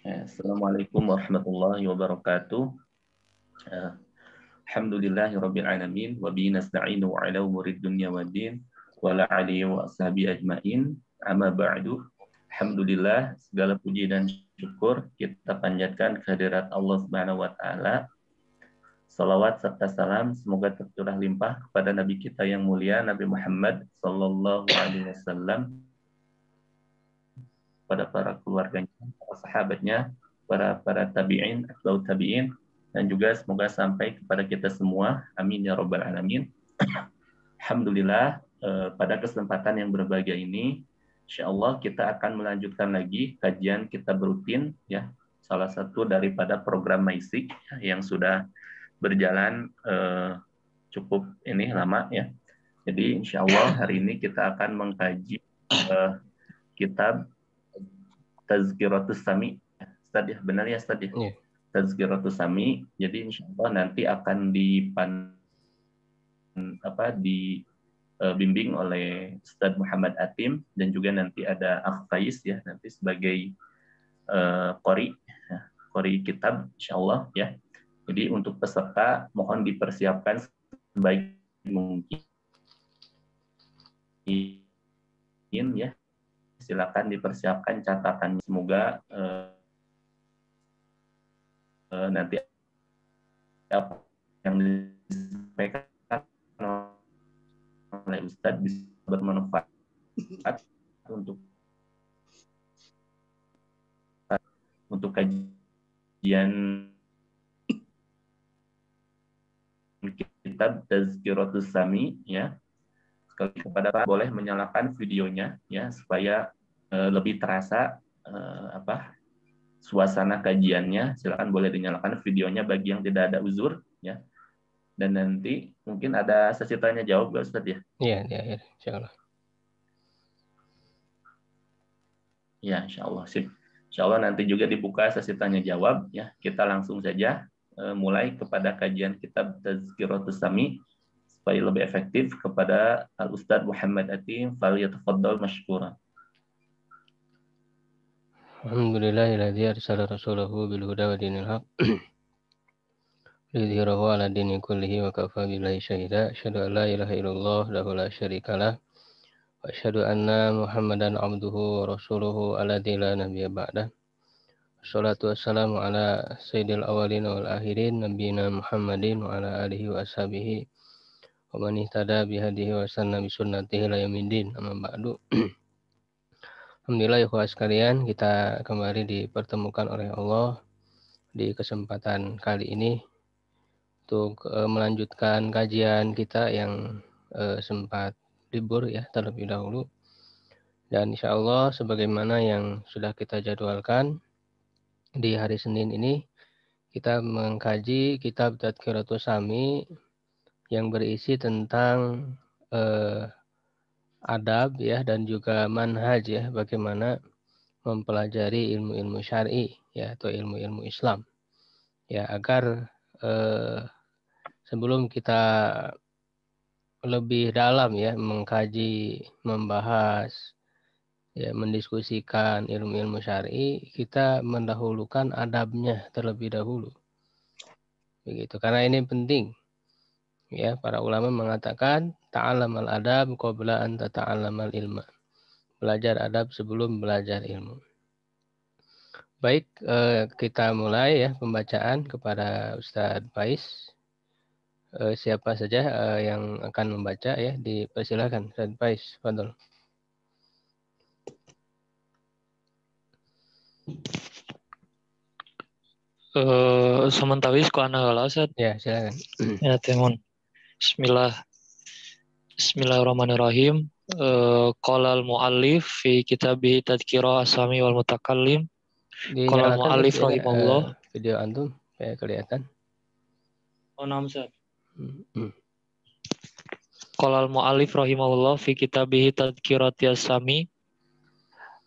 Assalamualaikum warahmatullahi wabarakatuh. Alhamdulillahirabbil alamin wa bihi nasta'inu ala umurid dunya waddin wa la alihi wa ashabi ajmain. Amma ba'du. Alhamdulillah, segala puji dan syukur kita panjatkan kehadirat Allah Subhanahu wa taala. Salawat serta salam semoga tercurah limpah kepada nabi kita yang mulia Nabi Muhammad sallallahu alaihi wasallam, pada para keluarganya, para sahabatnya, para tabi'in, atau tabi'in, dan juga semoga sampai kepada kita semua. Amin ya rabbal alamin. Alhamdulillah, pada kesempatan yang berbahagia ini, insyaallah kita akan melanjutkan lagi kajian kita berutin, ya, salah satu daripada program MySik yang sudah berjalan cukup ini lama, ya. Jadi insyaallah hari ini kita akan mengkaji kitab Tazkiratus Sami. Ustaz ya, benar ya Ustaz ya? Yeah. Tazkiratus Sami. Jadi insyaallah nanti akan dibimbing oleh Ustaz Muhammad Atim, dan juga nanti ada Akh Faiz ya, nanti sebagai qori kitab insyaallah ya. Jadi untuk peserta mohon dipersiapkan sebaik mungkin ya. Silakan dipersiapkan catatan. Semoga nanti apa yang disampaikan oleh Ustadz bisa bermanfaat untuk kajian kitab Tazkiratus Sami, ya. Sekali kepada Pak boleh menyalakan videonya ya, supaya lebih terasa suasana kajiannya. Silakan boleh dinyalakan videonya bagi yang tidak ada uzur ya. Dan nanti mungkin ada sesi tanya jawab Pak Ustadz ya? Iya, insyaallah. Ya, insyaallah sip. Insyaallah nanti juga dibuka sesi tanya jawab ya. Kita langsung saja mulai kepada kajian kitab Tazkiratus Sami supaya lebih efektif. Kepada Al Ustadz Muhammad Atim, falyatafaddal mashkura. Alhamdulillahilladzi arsala rasulahu bil huda wa dinil haq liyudhhirahu 'ala dini kullihi wa kafa billahi syahida. Asyhadu an la ilaha illallah wahdahu la syarikalah wa asyhadu anna Muhammadan 'abduhu wa rasuluhu alladzi la nabiyya ba'dah. Wassalatu wassalamu ala sayyidil awwalin wal akhirin nabiyina Muhammadin wa ala alihi wa ashabihi wa man ihtada bihadihi wa sanna bi sunnatihi ila yaumil amma ba'du. Alhamdulillah ikhwah sekalian, kita kembali dipertemukan oleh Allah di kesempatan kali ini untuk melanjutkan kajian kita yang sempat libur ya terlebih dahulu. Dan insya Allah sebagaimana yang sudah kita jadwalkan di hari Senin ini, kita mengkaji kitab Tazkiratus Sami yang berisi tentang adab ya, dan juga manhaj ya, bagaimana mempelajari ilmu-ilmu syar'i ya, atau ilmu-ilmu Islam ya, agar sebelum kita lebih dalam ya mengkaji, membahas ya, mendiskusikan ilmu-ilmu syar'i, kita mendahulukan adabnya terlebih dahulu begitu, karena ini penting ya. Para ulama mengatakan ta'allamal adab qabla an tata'allamal ilma, belajar adab sebelum belajar ilmu. Baik, kita mulai ya pembacaan kepada Ustadz Faiz. Siapa saja yang akan membaca ya, dipersilakan Ustadz Faiz, fadhol. Sementawis ku ana heula Ustaz. Ya, silakan. Ya, temun. Bismillahirrahmanirrahim. Qala al-muallif fi kitabih Tadhkirah As-Sami wal Mutakallim. Qala al-muallif rahimahullah. Video antum kayak kelihatan. Oh, naam Ustaz. Qala al-muallif rahimahullah fi kitabih Tadhkirati As-Sami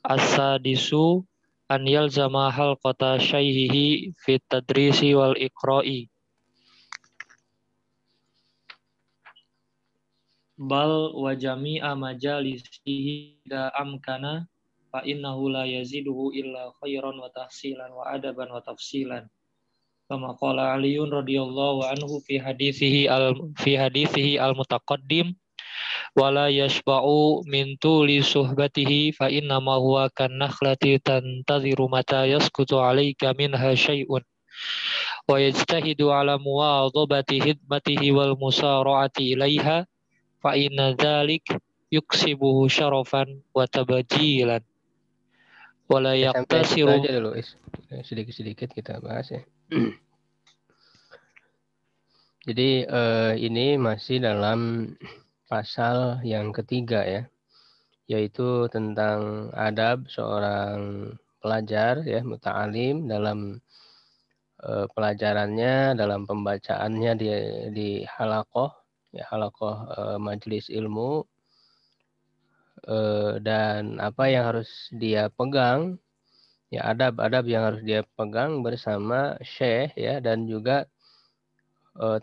as-sadisu an yalzama halqata syaihihi fi tadrisi wal iqra'i bal wa jami'a majalisihi da amkana fa innahu la yaziduhu illa khairan wa tahsilan wa adaban wa tafsilan. Kama qala Aliun radhiyallahu anhu fi hadithihi al-mutaqaddim wala yashba'u min tuli suhbatihi fa inna ma huwa kan nakhlati tantadhiru mata yasqutu 'alayka minha syai'un wa yajtahidu 'ala muwadhabati hidmatihi wal musara'ati ilaiha fa inna dzalik yuksibuhu syarafan wa tabjilan wala Sampai situ yaqtasiru. aja dulu, sedikit-sedikit kita bahas ya. Jadi ini masih dalam pasal yang ketiga ya, yaitu tentang adab seorang pelajar ya, muta'alim dalam pelajarannya, dalam pembacaannya di halaqah ya, halaqah majelis ilmu, dan apa yang harus dia pegang ya, adab-adab yang harus dia pegang bersama syekh ya, dan juga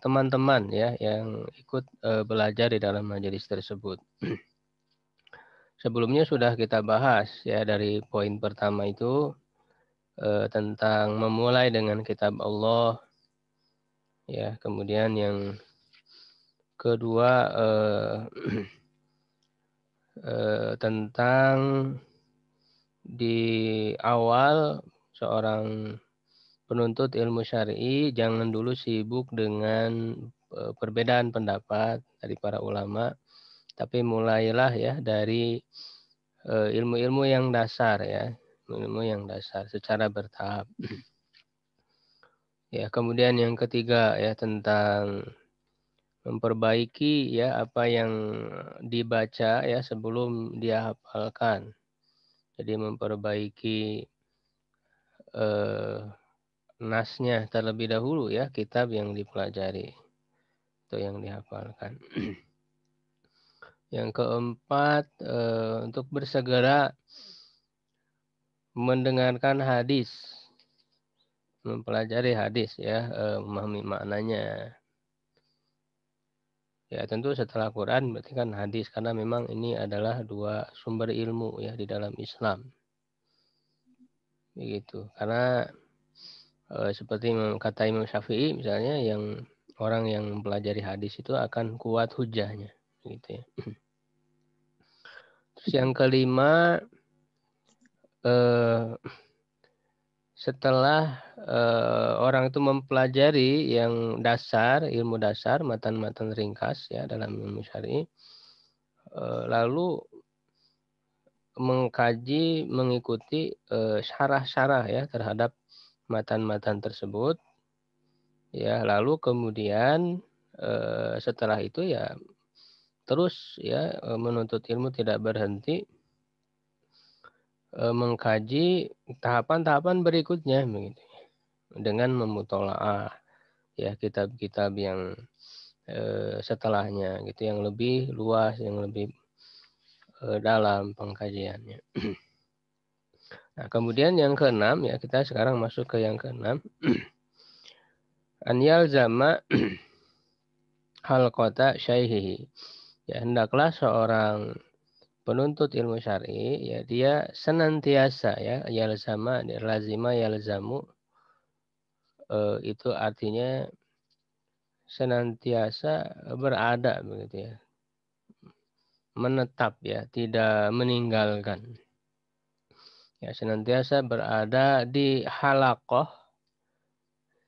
teman-teman ya yang ikut belajar di dalam majelis tersebut. Sebelumnya sudah kita bahas ya, dari poin pertama itu tentang memulai dengan kitab Allah ya, kemudian yang kedua tentang di awal seorang penuntut ilmu syar'i jangan dulu sibuk dengan perbedaan pendapat dari para ulama, tapi mulailah ya dari ilmu-ilmu yang dasar ya, ilmu yang dasar secara bertahap. Ya, kemudian yang ketiga ya tentang memperbaiki ya apa yang dibaca ya sebelum dia hafalkan. Jadi memperbaiki nasnya terlebih dahulu ya, kitab yang dipelajari atau yang dihafalkan. Yang keempat, untuk bersegera mendengarkan hadis, mempelajari hadis ya, memahami maknanya. Ya tentu setelah Quran berarti kan hadis, karena memang ini adalah dua sumber ilmu ya di dalam Islam. Begitu. Karena seperti kata Imam Syafi'i misalnya, yang orang yang mempelajari hadis itu akan kuat hujahnya, gitu ya. Terus yang kelima, setelah orang itu mempelajari yang dasar, ilmu dasar, matan-matan ringkas ya dalam ilmu syar'i, lalu mengkaji, mengikuti syarah-syarah ya terhadap matan-matan tersebut. Ya, lalu kemudian setelah itu ya terus ya menuntut ilmu tidak berhenti, mengkaji tahapan-tahapan berikutnya begitu, dengan memutolaah ya kitab-kitab yang setelahnya gitu, yang lebih luas, yang lebih dalam pengkajiannya. Nah, kemudian yang keenam ya, kita sekarang masuk ke yang keenam. An yalzama halqata syaihihi. Ya, hendaklah seorang penuntut ilmu syar'i ya, dia senantiasa ya, yalzama, lazima yalzamu, itu artinya senantiasa berada begitu ya. Menetap ya, tidak meninggalkan. Ya, senantiasa berada di halaqah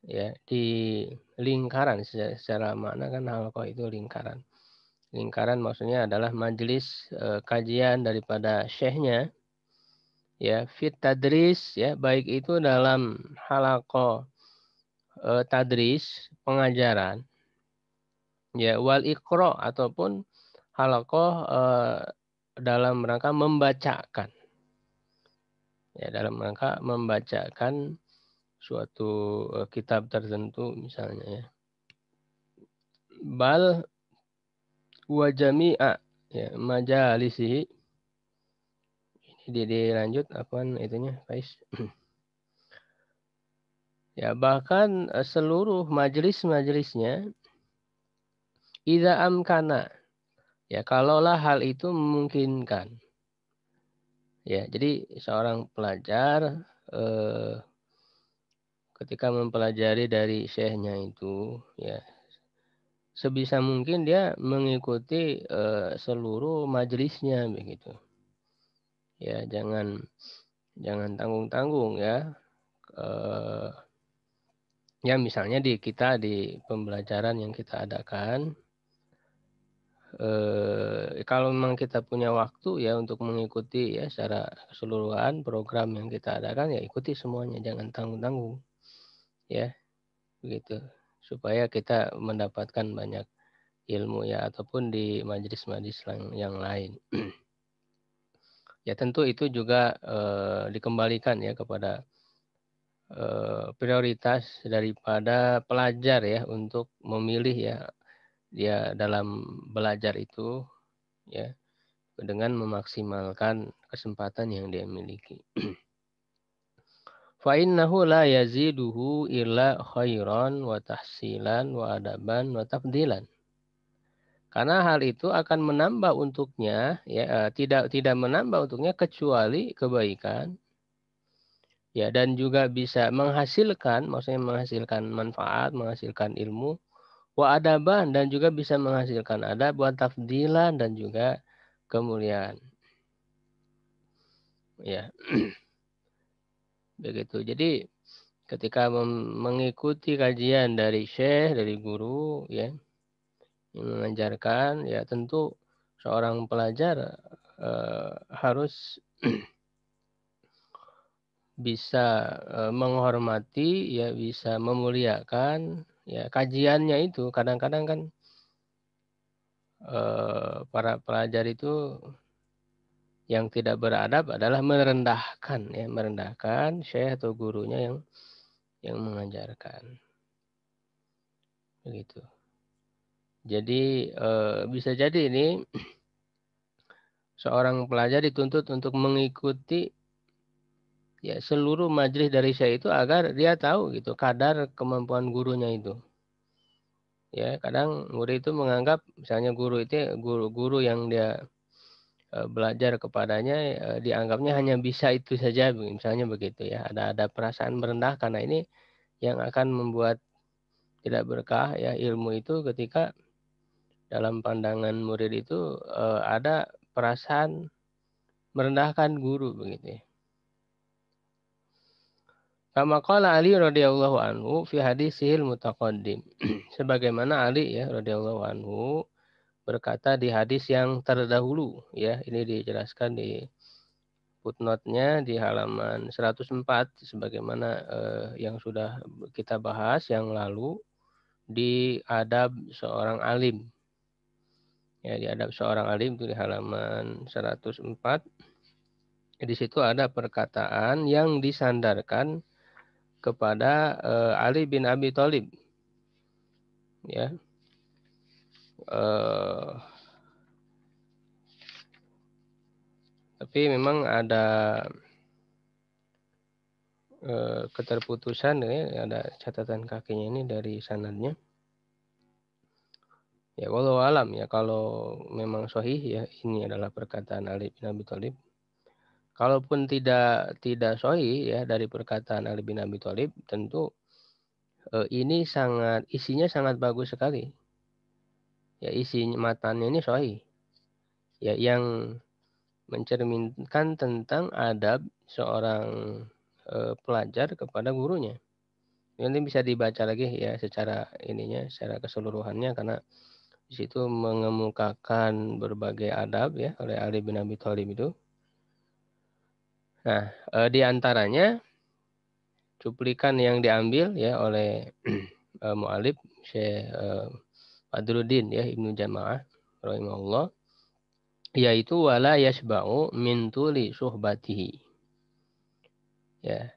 ya, di lingkaran. Secara makna kan halaqah itu lingkaran. Lingkaran maksudnya adalah majelis kajian daripada syekhnya ya, fit tadris ya, baik itu dalam halaqah tadris, pengajaran ya, wal iqra, ataupun halaqah dalam rangka membacakan. Ya, dalam rangka membacakan suatu kitab tertentu misalnya ya. Bal wa jami'a ya majalisihi. Ini dilanjut apaan itunya, guys. Ya, bahkan seluruh majelis-majelisnya, idza amkana ya, kalaulah hal itu memungkinkan. Ya, jadi seorang pelajar ketika mempelajari dari syekhnya itu, ya sebisa mungkin dia mengikuti seluruh majelisnya begitu. Ya, jangan tanggung-tanggung ya. Ya misalnya di pembelajaran yang kita adakan, kalau memang kita punya waktu ya untuk mengikuti ya secara keseluruhan program yang kita adakan, ya ikuti semuanya, jangan tanggung-tanggung ya begitu, supaya kita mendapatkan banyak ilmu ya, ataupun di majelis-majelis yang lain. Ya tentu itu juga dikembalikan ya kepada prioritas daripada pelajar ya untuk memilih ya dia dalam belajar itu ya dengan memaksimalkan kesempatan yang dia miliki. Fa innahu la yaziduhu illa khairan wa tahsilan wa adaban wa tafdilan. Karena hal itu akan menambah untuknya ya tidak menambah untuknya kecuali kebaikan. Ya, dan juga bisa menghasilkan, maksudnya menghasilkan manfaat, menghasilkan ilmu, wa adaban, dan juga bisa menghasilkan adab, wa tafdilan, dan juga kemuliaan. Ya, begitu. Jadi ketika mengikuti kajian dari syekh, dari guru, ya, yang mengajarkan, ya tentu seorang pelajar harus bisa menghormati, ya bisa memuliakan ya kajiannya itu. Kadang-kadang kan para pelajar itu yang tidak beradab adalah merendahkan syekh atau gurunya yang mengajarkan. Begitu. Jadi bisa jadi ini seorang pelajar dituntut untuk mengikuti ya seluruh majelis dari syekh itu agar dia tahu gitu kadar kemampuan gurunya itu. Ya, kadang murid itu menganggap misalnya guru itu guru-guru yang dia belajar kepadanya dianggapnya hanya bisa itu saja, misalnya begitu ya. Ada perasaan merendahkan. Nah, ini yang akan membuat tidak berkah ya ilmu itu ketika dalam pandangan murid itu ada perasaan merendahkan guru begitu ya. Kama qala Ali radhiyallahu anhu fi hadisihil mutaqaddim. Sebagaimana Ali ya radhiyallahu anhu berkata di hadis yang terdahulu ya, ini dijelaskan di footnote-nya di halaman 104 sebagaimana yang sudah kita bahas yang lalu di adab seorang alim. Ya, di adab seorang alim itu di halaman 104. Di situ ada perkataan yang disandarkan kepada Ali bin Abi Thalib. Ya. Tapi memang ada keterputusan ya, ada catatan kakinya ini dari sanadnya. Ya walau alam ya, kalau memang sahih ya ini adalah perkataan Ali bin Abi Thalib. Kalaupun tidak sahih ya dari perkataan Ali bin Abi Thalib, tentu ini isinya sangat bagus sekali. Ya isi matanya ini sahih. Ya yang mencerminkan tentang adab seorang pelajar kepada gurunya. Ini bisa dibaca lagi ya secara keseluruhannya, karena di situ mengemukakan berbagai adab ya oleh Ali bin Abi Thalib itu. Nah, di antaranya cuplikan yang diambil ya oleh mu'alif Syekh Badruddin ya Ibnu Jamaah rahimahullah, yaitu wala yasba'u min tuli suhbatihi. Ya.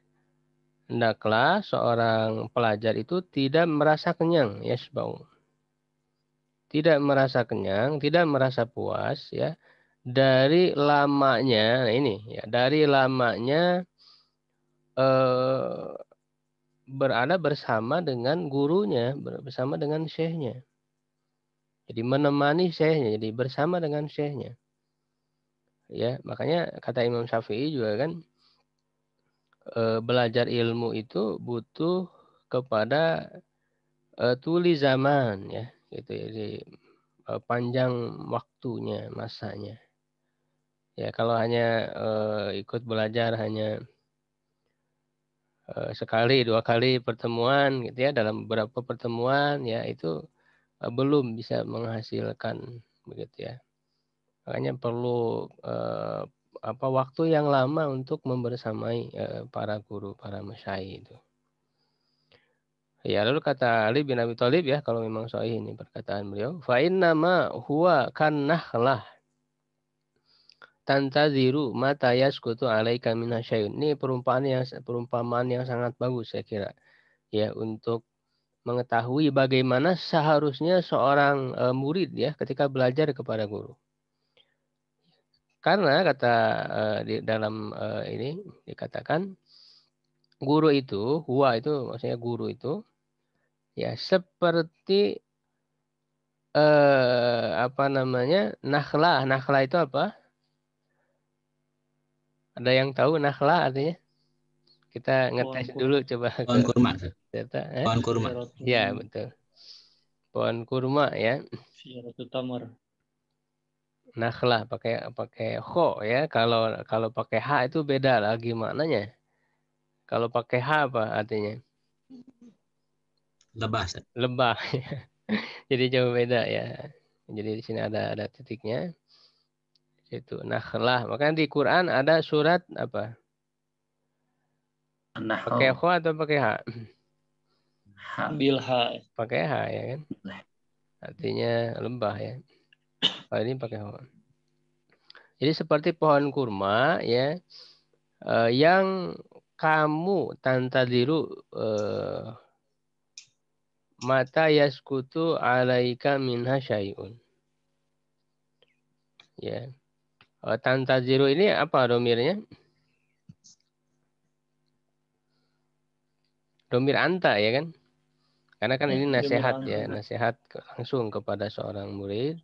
Hendaklah seorang pelajar itu tidak merasa kenyang, yasba'u. Tidak merasa kenyang, tidak merasa puas ya dari lamanya, nah ini ya, dari lamanya berada bersama dengan gurunya, bersama dengan syekhnya. Jadi menemani syekhnya, jadi bersama dengan syekhnya. Ya, makanya kata Imam Syafi'i juga kan belajar ilmu itu butuh kepada tuli zaman ya, gitu ya. Jadi panjang waktunya, masanya. Ya, kalau hanya ikut belajar hanya sekali, 2 kali pertemuan gitu ya, dalam beberapa pertemuan ya itu belum bisa menghasilkan begitu ya. Makanya perlu waktu yang lama untuk membersamai para guru, para masyayikh itu. Ya, lalu kata Ali bin Abi Thalib ya, kalau memang sahih ini perkataan beliau, fa innama huwa kannahlah tantaziru mata yaskutu alaika minasyai'un. Ini perumpamaan yang sangat bagus saya kira. Ya, untuk mengetahui bagaimana seharusnya seorang murid ya ketika belajar kepada guru. Karena kata di dalam ini dikatakan guru itu, huwa itu maksudnya guru itu ya seperti nakhlah. Nakhlah itu apa? Ada yang tahu nakhlah artinya? Kita ngetes dulu coba Pohon ke kurma. data. Pohon kurma. Ya, betul. Pohon kurma ya. Syaratul tamar. Nakhlah pakai kho ya. Kalau pakai ha itu beda lagi maknanya. Kalau pakai ha apa artinya? Lebah. Lebah. Jadi jauh beda ya. Jadi di sini ada titiknya. Itu nakhlah. Makanya di Quran ada surat apa? Pakai An-Nahl. kho atau pakai ha? Bilha. Pakai ha ya kan? Artinya lebah ya. Kalau ini pakai kho. Jadi seperti pohon kurma ya, yang kamu tantadiru mata yaskutu alaika minha syai'un. Ya. Tantadiru ini apa domirnya? Domir anta ya kan? Karena kan ini nasihat ya, nasihat langsung kepada seorang murid.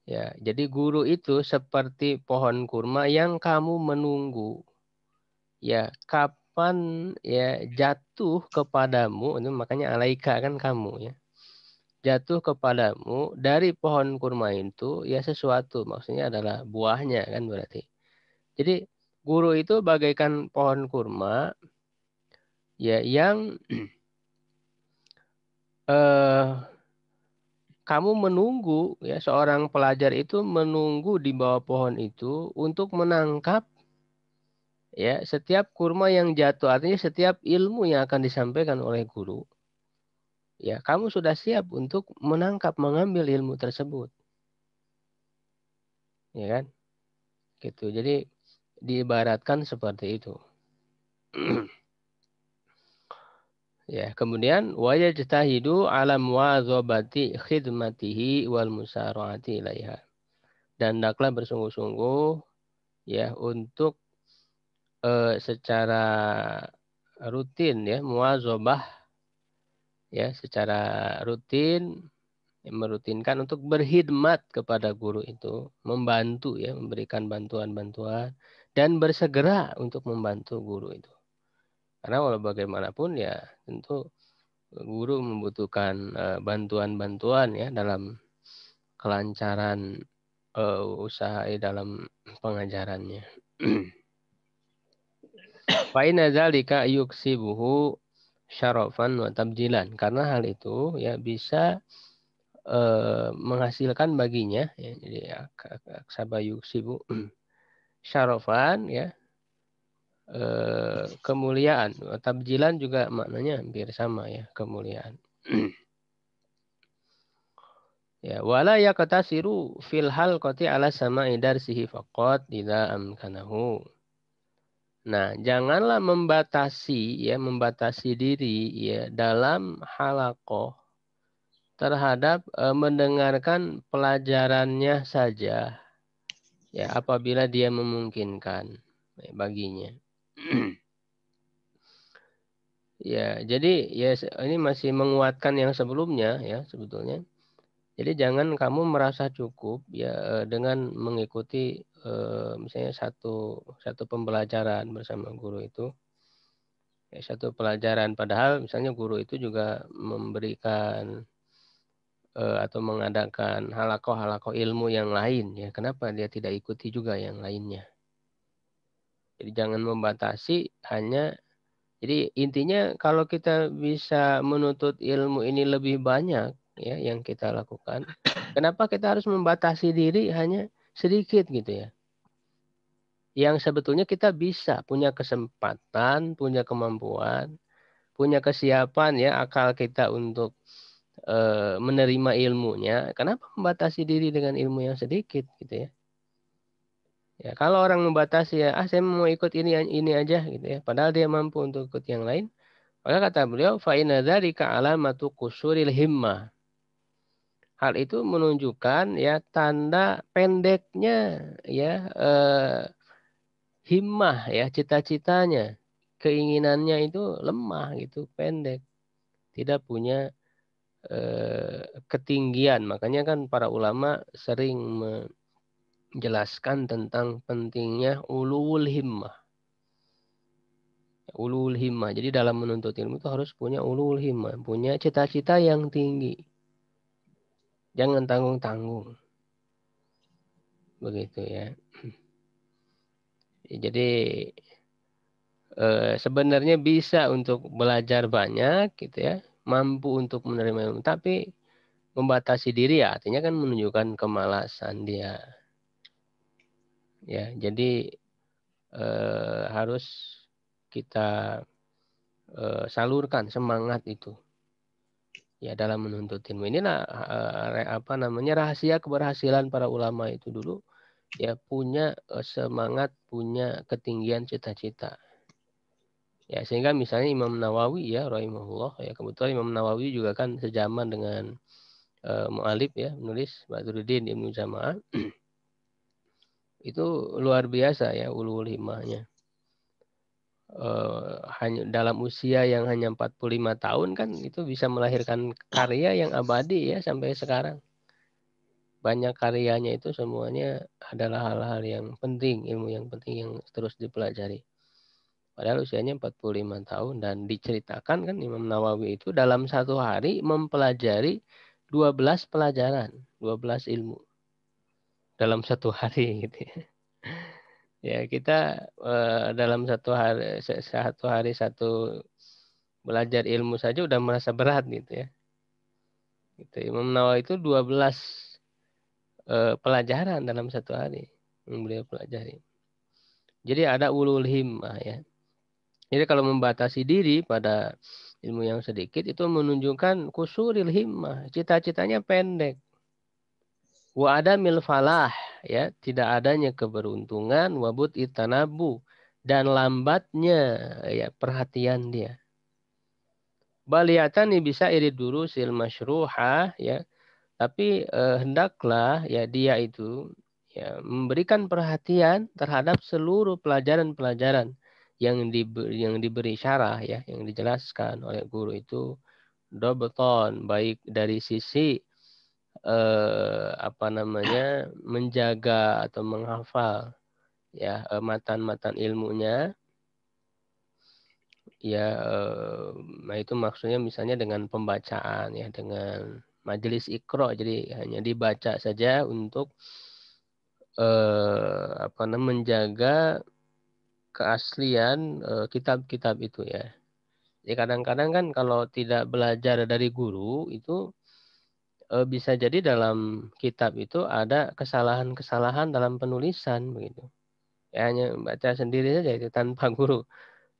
Ya, jadi guru itu seperti pohon kurma yang kamu menunggu. Ya, kapan ya jatuh kepadamu, itu makanya alaika kan kamu ya. Jatuh kepadamu dari pohon kurma itu ya sesuatu, maksudnya adalah buahnya kan berarti. Jadi guru itu bagaikan pohon kurma ya yang kamu menunggu ya, seorang pelajar itu menunggu di bawah pohon itu untuk menangkap ya setiap kurma yang jatuh, artinya setiap ilmu yang akan disampaikan oleh guru. Ya, kamu sudah siap untuk mengambil ilmu tersebut. Ya kan? Gitu. Jadi diibaratkan seperti itu. Ya, kemudian wa yajtahidu ala muwadzabati khidmatihi wal musara'ati ilaiha. Dan hendaklah bersungguh-sungguh ya untuk secara rutin ya, muwadzabah ya, secara rutin merutinkan untuk berkhidmat kepada guru itu, membantu ya, memberikan bantuan-bantuan dan bersegera untuk membantu guru itu. Karena walau bagaimanapun ya tentu guru membutuhkan bantuan-bantuan ya dalam kelancaran usaha dalam pengajarannya. Fa inna dzalika yuksibuhu syarafan wa tabjilan. Karena hal itu ya bisa menghasilkan baginya ya, jadi ya, sabayuk sibu syarafan ya, kemuliaan. Tabjilan juga maknanya hampir sama ya, kemuliaan. Ya, wala yaqtasiru fil halqati ala sama'i darsihi faqat idza amkanahu. Nah, janganlah membatasi diri ya dalam halaqah terhadap mendengarkan pelajarannya saja ya apabila dia memungkinkan baginya. Ya, jadi ya ini masih menguatkan yang sebelumnya ya sebetulnya. Jadi jangan kamu merasa cukup ya dengan mengikuti misalnya satu pembelajaran bersama guru itu. Ya, satu pelajaran, padahal misalnya guru itu juga memberikan atau mengadakan halakoh ilmu yang lain ya. Kenapa dia tidak ikuti juga yang lainnya? Jadi jangan membatasi hanya. Jadi intinya kalau kita bisa menuntut ilmu ini lebih banyak ya yang kita lakukan, kenapa kita harus membatasi diri hanya sedikit gitu ya? Yang sebetulnya kita bisa punya kesempatan, punya kemampuan, punya kesiapan ya akal kita untuk menerima ilmunya. Kenapa membatasi diri dengan ilmu yang sedikit gitu ya? Ya kalau orang membatasi ya, saya mau ikut ini aja gitu ya. Padahal dia mampu untuk ikut yang lain. Maka kata beliau, fa inna dzalika alamatu qusuril himmah. Hal itu menunjukkan ya tanda pendeknya ya himmah ya cita-citanya, keinginannya itu lemah gitu, pendek, tidak punya ketinggian. Makanya kan para ulama sering menjelaskan tentang pentingnya ulul himmah. Ulul himmah. Jadi dalam menuntut ilmu itu harus punya ulul himmah, punya cita-cita yang tinggi. Jangan tanggung-tanggung. Begitu ya. Jadi sebenarnya bisa untuk belajar banyak gitu ya, mampu untuk menerima ilmu, tapi membatasi diri ya artinya kan menunjukkan kemalasan dia. Ya, jadi harus kita salurkan semangat itu ya dalam menuntut ilmu. Inilah rahasia keberhasilan para ulama itu dulu ya punya semangat, punya ketinggian cita-cita. Ya sehingga misalnya Imam Nawawi ya rahimahullah ya kebetulan Imam Nawawi juga kan sejaman dengan mu'alif ya menulis Badruddin Ibnu Jama'ah itu luar biasa ya ulul himmahnya. Hanya dalam usia yang hanya 45 tahun kan itu bisa melahirkan karya yang abadi ya sampai sekarang. Banyak karyanya itu semuanya adalah hal-hal yang penting, ilmu yang penting yang terus dipelajari. Padahal usianya 45 tahun dan diceritakan kan Imam Nawawi itu dalam satu hari mempelajari 12 pelajaran, 12 ilmu dalam satu hari gitu ya. Ya kita dalam satu hari satu belajar ilmu saja udah merasa berat gitu ya. Gitu. Imam Nawawi itu 12 pelajaran dalam satu hari yang beliau pelajari. Jadi ada ulul himmah ya. Jadi kalau membatasi diri pada ilmu yang sedikit itu menunjukkan kusuril himmah, cita-citanya pendek. Wa adamil falah ya, tidak adanya keberuntungan, wabut itanabu dan lambatnya ya perhatian dia. Baliyatan bisa irid dulu sil masyruha ya, tapi hendaklah ya dia itu ya memberikan perhatian terhadap seluruh pelajaran-pelajaran yang diberi syarah ya, yang dijelaskan oleh guru itu dobeton baik dari sisi menjaga atau menghafal ya matan-matan ilmunya ya nah itu maksudnya misalnya dengan pembacaan ya dengan majelis iqra jadi hanya dibaca saja untuk menjaga keaslian kitab-kitab itu ya. Jadi kadang-kadang kan kalau tidak belajar dari guru itu bisa jadi dalam kitab itu ada kesalahan-kesalahan dalam penulisan begitu. Ya, hanya baca sendiri saja itu tanpa guru.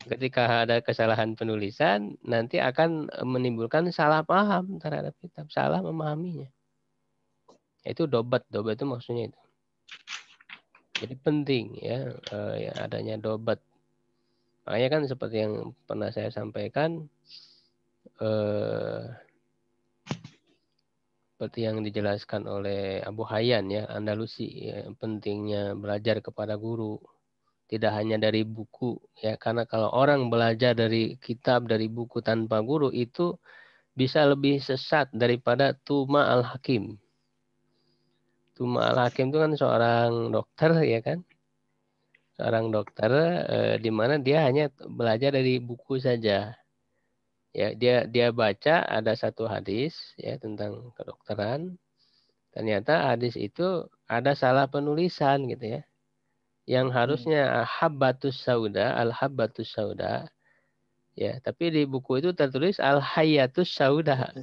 Ketika ada kesalahan penulisan nanti akan menimbulkan salah paham terhadap kitab, salah memahaminya. Itu dobat itu maksudnya itu. Jadi penting ya, ya adanya dobat. Makanya kan seperti yang pernah saya sampaikan seperti yang dijelaskan oleh Abu Hayyan ya Andalusi ya, pentingnya belajar kepada guru tidak hanya dari buku ya karena kalau orang belajar dari kitab dari buku tanpa guru itu bisa lebih sesat daripada Tuma al-Hakim Tuma al-Hakim itu kan seorang dokter, ya kan? Seorang dokter di mana dia hanya belajar dari buku saja. Ya, dia baca ada satu hadis ya tentang kedokteran. Ternyata hadis itu ada salah penulisan gitu ya. Yang harusnya habbatus sauda, al-habbatus sauda. Ya, tapi di buku itu tertulis al-hayatus sauda.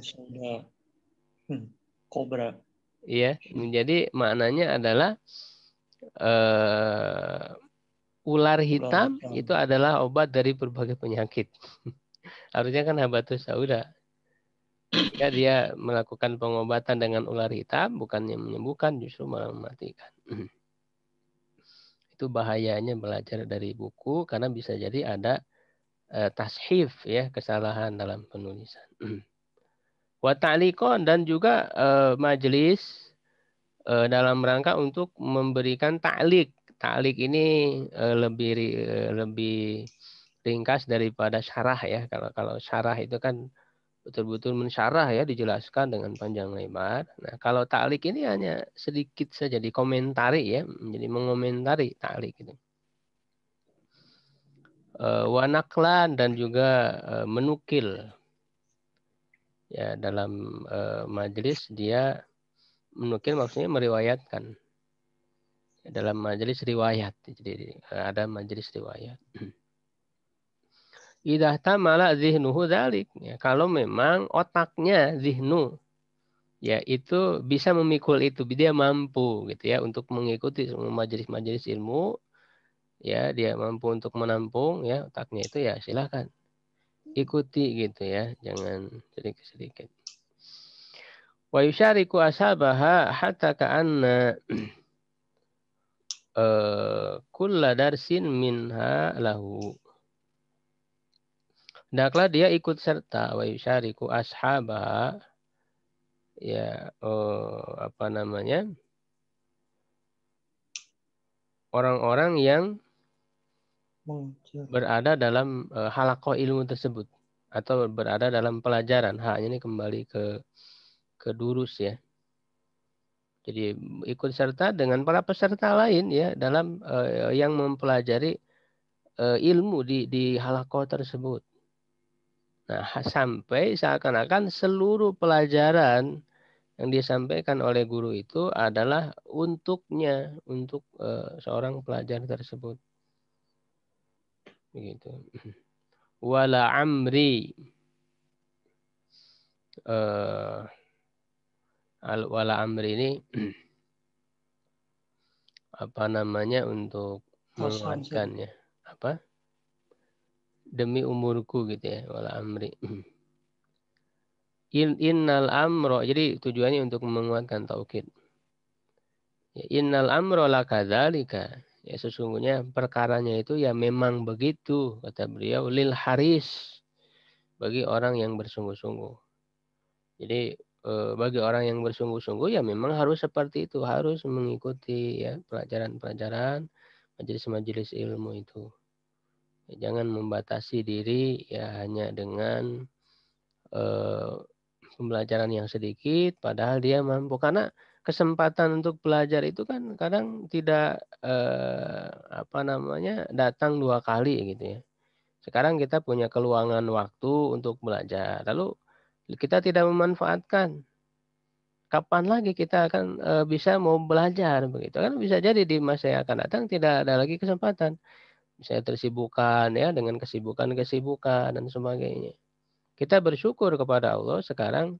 Kobra. Ya, menjadi maknanya adalah ular hitam itu adalah obat dari berbagai penyakit. Harusnya kan habatus sauda. Jika dia melakukan pengobatan dengan ular hitam, bukannya menyembuhkan, justru malah mematikan. Itu bahayanya belajar dari buku, karena bisa jadi ada tashif, ya, kesalahan dalam penulisan. Wa ta'liqon, dan juga majelis dalam rangka untuk memberikan ta'liq. Ta'liq ini lebih ringkas daripada syarah ya. Kalau syarah itu kan betul-betul mensyarah ya, dijelaskan dengan panjang lebar. Nah, kalau ta'liq ini hanya sedikit saja dikomentari ya, menjadi mengomentari ta'liq itu. Wanaklan, dan juga menukil. Ya, dalam majelis dia menukil, maksudnya meriwayatkan. Dalam majelis riwayat. Jadi ada majelis riwayat. Idza tamala zihnuhu dzalik. Ya, kalau memang otaknya zihnu ya itu bisa memikul itu, dia mampu gitu ya untuk mengikuti semua majelis-majelis ilmu, ya dia mampu untuk menampung ya otaknya itu, ya silakan ikuti gitu ya, jangan sedikit-sedikit. Wa yusyariku ashabaha hatta ka'anna kulla darsin minha lahu. Hendaklah dia ikut serta, wa yusyariku ashabaha, ya apa namanya, orang-orang yang berada dalam halaqah ilmu tersebut atau berada dalam pelajaran. Haknya ini kembali ke durus ya. Jadi ikut serta dengan para peserta lain ya dalam yang mempelajari ilmu di halaqah tersebut. Nah, sampai seakan-akan seluruh pelajaran yang disampaikan oleh guru itu adalah untuknya, untuk seorang pelajar tersebut. Begitu. Wala amri. Wala amri ini apa namanya, untuk menguatkan ya. Apa? Demi umurku gitu ya, wala amri. Innal amro, jadi tujuannya untuk menguatkan taukid. Ya, innal amro lakadzalika. Ya sesungguhnya perkaranya itu ya memang begitu, kata beliau, lil haris, bagi orang yang bersungguh-sungguh. Jadi bagi orang yang bersungguh-sungguh ya memang harus seperti itu, harus mengikuti ya pelajaran-pelajaran majelis-majelis ilmu itu. Ya, jangan membatasi diri ya hanya dengan pembelajaran yang sedikit, padahal dia mampu. Karena kesempatan untuk belajar itu kan kadang tidak apa namanya, datang dua kali gitu ya. Sekarang kita punya keluangan waktu untuk belajar, lalu kita tidak memanfaatkan. Kapan lagi kita akan bisa mau belajar begitu kan? Bisa jadi di masa yang akan datang tidak ada lagi kesempatan. Misalnya tersibukkan ya dengan kesibukan dan sebagainya. Kita bersyukur kepada Allah sekarang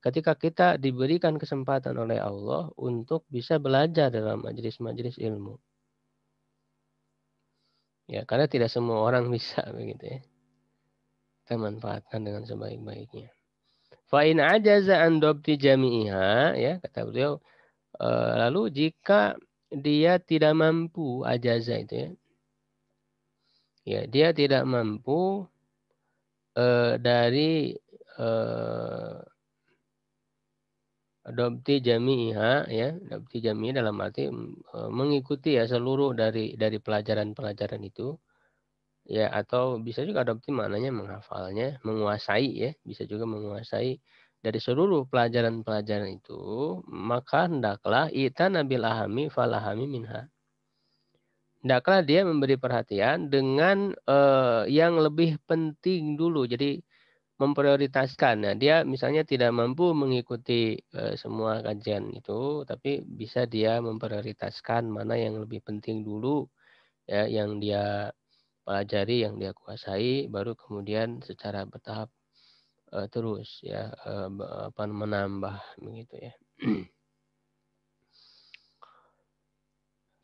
ketika kita diberikan kesempatan oleh Allah untuk bisa belajar dalam majelis-majelis ilmu. Ya, karena tidak semua orang bisa begitu ya. Kita manfaatkan dengan sebaik-baiknya. Fa in ajaza an dabti jami'iha, ya kata beliau, lalu jika dia tidak mampu, ajaza itu ya. Ya, dia tidak mampu dari Dobti jami'iha ya, dobti jami'i dalam arti mengikuti ya seluruh dari pelajaran-pelajaran itu ya, atau bisa juga adopsi maknanya menghafalnya, menguasai ya, bisa juga menguasai dari seluruh pelajaran-pelajaran itu, maka hendaklah i'tana bil ahami falahami minha. Hendaklah dia memberi perhatian dengan yang lebih penting dulu. Jadi memprioritaskan. Nah, dia misalnya tidak mampu mengikuti semua kajian itu, tapi bisa dia memprioritaskan mana yang lebih penting dulu, ya, yang dia pelajari, yang dia kuasai, baru kemudian secara bertahap terus ya menambah begitu ya.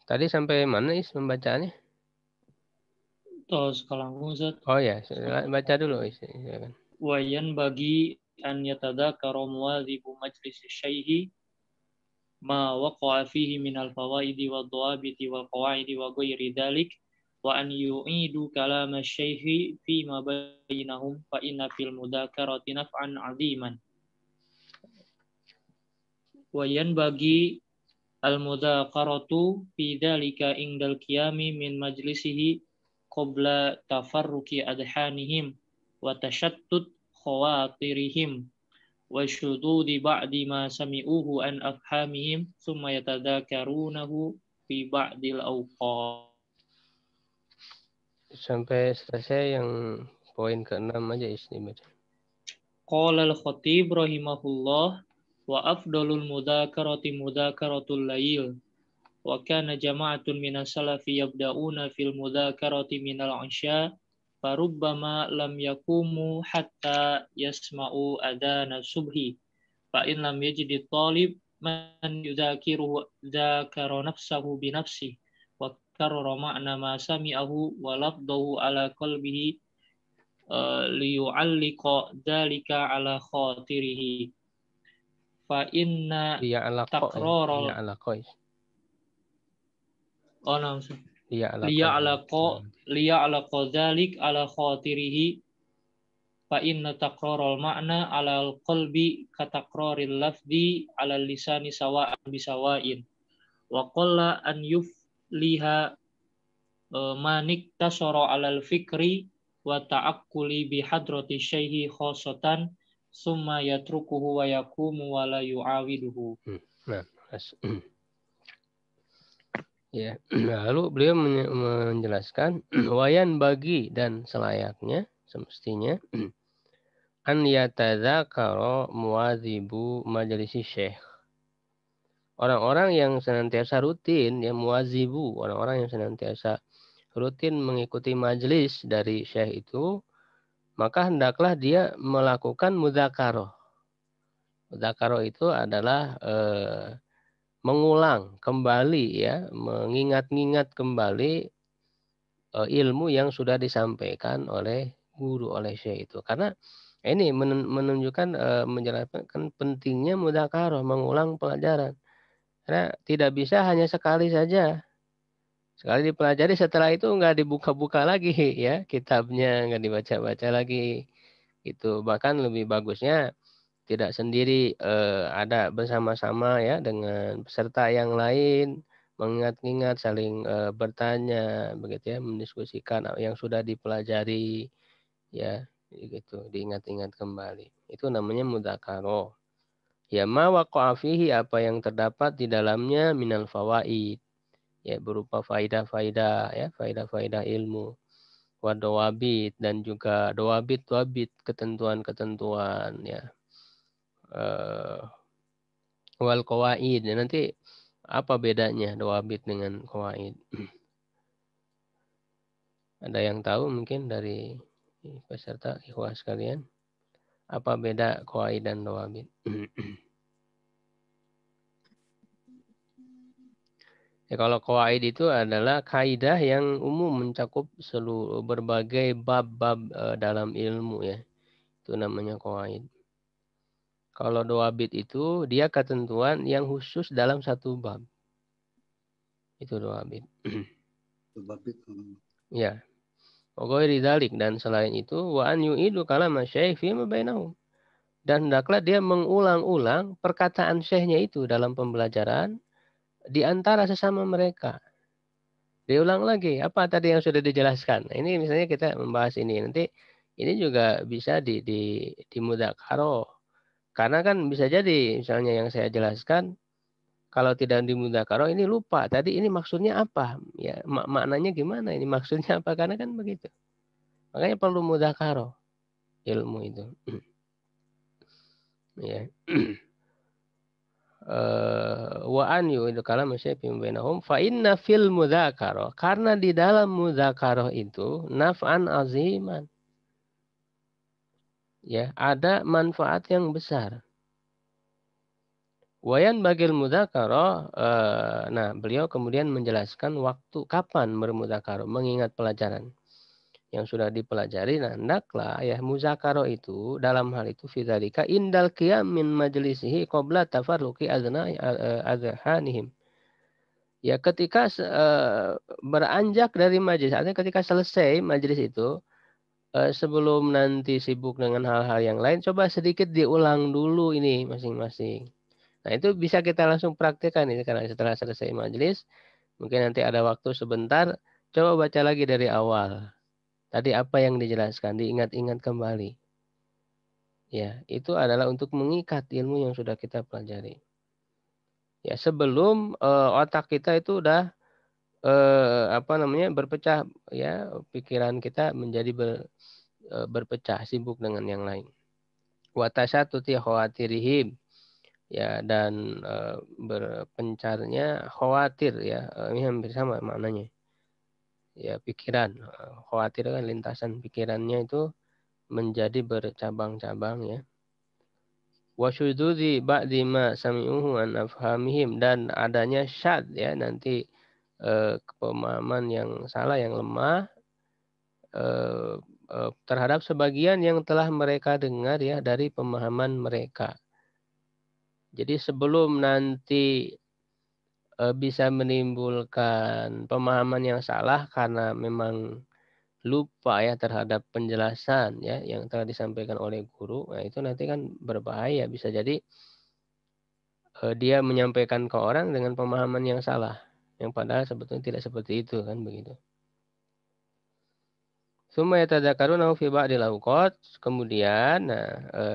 Tadi sampai mana Is membacaannya? Terus kalau Ustaz, Oh ya, baca dulu Is. Silakan. wayan bagi an yatadzakara muwadhibu majlis syaihi ma waqa'a fihi minal fawaidi wa dhawabiti wa qawaidi wa ghairi dhalik wa an yu'idu kalam asy-syaikhi fi ma bainahum fa inna fil mudzakarati naf'an 'aziman. Wayan bagi al-mudzakaratu fi dzalika indal qiyami min majlisihi qabla tafarruqi adhanihim wa tashattut khawatirihim wa syududi ba'di ma sami'uhu an afhamihim summa yatadzakarunahu fi ba'dil awqat. Sampai selesai yang poin ke-6 aja Is baca. Qala al-khatib rahimahullah wa afdalul mudzakarati mudzakaratul lail wa kana jama'atun minas salafi yabda'una fil mudzakarati minal 'isya farubbama lam yakumu hatta yasma'u adana subhi fa in lam yajid talib man yudzakiruhu dzakara nafsahu bi nafsihi wa karrara ma'na ma sami'ahu wa lafdahu ala qalbihi liyu'alliqa dzalika ala khatirihi fa inna takrara liya'laqa dzalik ala khatirihi fa inna takraral ma'na ala qalbi katakraril lafzi ala lisani sawa'an bisawa'in wa qalla an yufliha manik tasara ala fikri wa ta'akkuli bi hadrati syaihi khosatan summa yatrukuhu wa yakumu wa la yu'awiduhu. Nah, ya, lalu beliau menjelaskan wayan bagi dan selayaknya semestinya an yatadzakara muwadzibu majalisi syekh. Orang-orang yang senantiasa rutin, yang muwadzibu, orang-orang yang senantiasa rutin mengikuti majelis dari syekh itu, maka hendaklah dia melakukan mudzakarah. Mudzakarah itu adalah mengulang kembali ya, mengingat-ingat kembali ilmu yang sudah disampaikan oleh guru, oleh syekh itu. Karena ini menunjukkan menjelaskan pentingnya mudzakarah, mengulang pelajaran. Karena tidak bisa hanya sekali saja. Sekali dipelajari, setelah itu nggak dibuka-buka lagi ya kitabnya, nggak dibaca-baca lagi. Itu bahkan lebih bagusnya tidak sendiri, ada bersama-sama ya dengan peserta yang lain, mengingat-ingat, saling bertanya begitu ya, mendiskusikan yang sudah dipelajari ya, gitu, diingat-ingat kembali. Itu namanya mudzakarah. Ya ma waqa'a fihi, apa yang terdapat di dalamnya minal fawaid. Ya, berupa faidah-faidah ya, faidah-faidah ilmu, wadawabit, dan juga dawabit, ketentuan-ketentuan ya, wal qawaid. Nanti apa bedanya dawabit dengan qawaid? Ada yang tahu mungkin dari peserta ikhwah sekalian, apa beda qawaid dan dawabit? Ya, kalau qawaid itu adalah kaidah yang umum mencakup seluruh berbagai bab-bab dalam ilmu ya. Itu namanya qawaid. Kalau dawabit itu dia ketentuan yang khusus dalam satu bab. Itu dawabit. Ya. Ghairi dzalik, dan selain itu wa an yu'idu kalama syekh fi ma bainahum. Dan hendaklah dia mengulang-ulang perkataan syekhnya itu dalam pembelajaran di antara sesama mereka. Diulang lagi apa tadi yang sudah dijelaskan. Nah, ini misalnya kita membahas ini, nanti ini juga bisa di mudzakarah. Karena kan bisa jadi misalnya yang saya jelaskan kalau tidak dimudzakarah ini lupa. Tadi ini maksudnya apa? Ya, maknanya gimana? Ini maksudnya apa? Karena kan begitu. Makanya perlu mudzakarah ilmu itu. Ya. Wa an yu'idu kalam syai'in bainahum fa inna fil mudzakarah, karena di dalam mudzakarah itu naf'an aziman. Ya, ada manfaat yang besar. Wayan bagil mudzakarah, nah beliau kemudian menjelaskan waktu kapan bermudzakarah, mengingat pelajaran yang sudah dipelajari. Nah, hendaklah ya muzakarah itu dalam hal itu fidzalika indal qiyam min majlisihi qabla tafarruqi azhanihim. Ya ketika beranjak dari majelis, artinya ketika selesai majelis itu, sebelum nanti sibuk dengan hal-hal yang lain, coba sedikit diulang dulu ini masing-masing. Nah, itu bisa kita langsung praktekkan ini karena setelah selesai majelis, mungkin nanti ada waktu sebentar, coba baca lagi dari awal. Tadi apa yang dijelaskan, diingat-ingat kembali. Ya, itu adalah untuk mengikat ilmu yang sudah kita pelajari. Ya, sebelum otak kita itu udah berpecah, ya, pikiran kita menjadi berpecah, sibuk dengan yang lain. Wa tasyatuti khawatirihim. Ya, dan berpencarnya khawatir, ya, ini hampir sama maknanya. Ya, pikiran, khawatir kan lintasan pikirannya itu menjadi bercabang-cabang, ya. Wa syududzi ba'di ma sami'uhu an afhamihim, dan adanya syad, ya, nanti pemahaman yang salah, yang lemah terhadap sebagian yang telah mereka dengar, ya, dari pemahaman mereka. Jadi sebelum nanti bisa menimbulkan pemahaman yang salah karena memang lupa, ya, terhadap penjelasan, ya, yang telah disampaikan oleh guru, nah itu nanti kan berbahaya. Bisa jadi dia menyampaikan ke orang dengan pemahaman yang salah, yang padahal sebetulnya tidak seperti itu, kan begitu. Summa yatadzakaruna fi ba'dil awqat, kemudian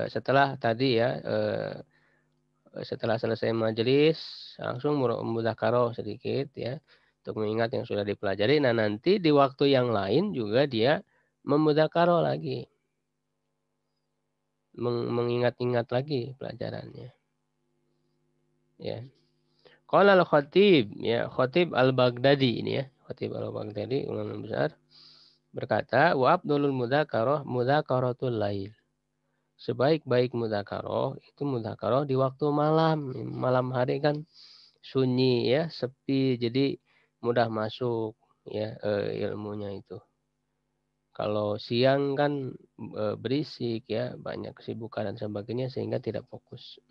setelah tadi, ya, setelah selesai majelis langsung mudzakarah sedikit, ya, untuk mengingat yang sudah dipelajari. Nah, nanti di waktu yang lain juga dia memudzakarah lagi, mengingat-ingat lagi pelajarannya. Ya. Qala al-Khatib, ya, Khatib al-Baghdadi ini, ya. Khatib al-Baghdadi, ulama besar, berkata, wa abdulul mudzakaratul lail. Sebaik-baik mudzakarah itu mudzakarah di waktu malam. Malam hari kan sunyi, ya, sepi, jadi mudah masuk, ya, ilmunya itu. Kalau siang kan berisik, ya, banyak kesibukan dan sebagainya sehingga tidak fokus.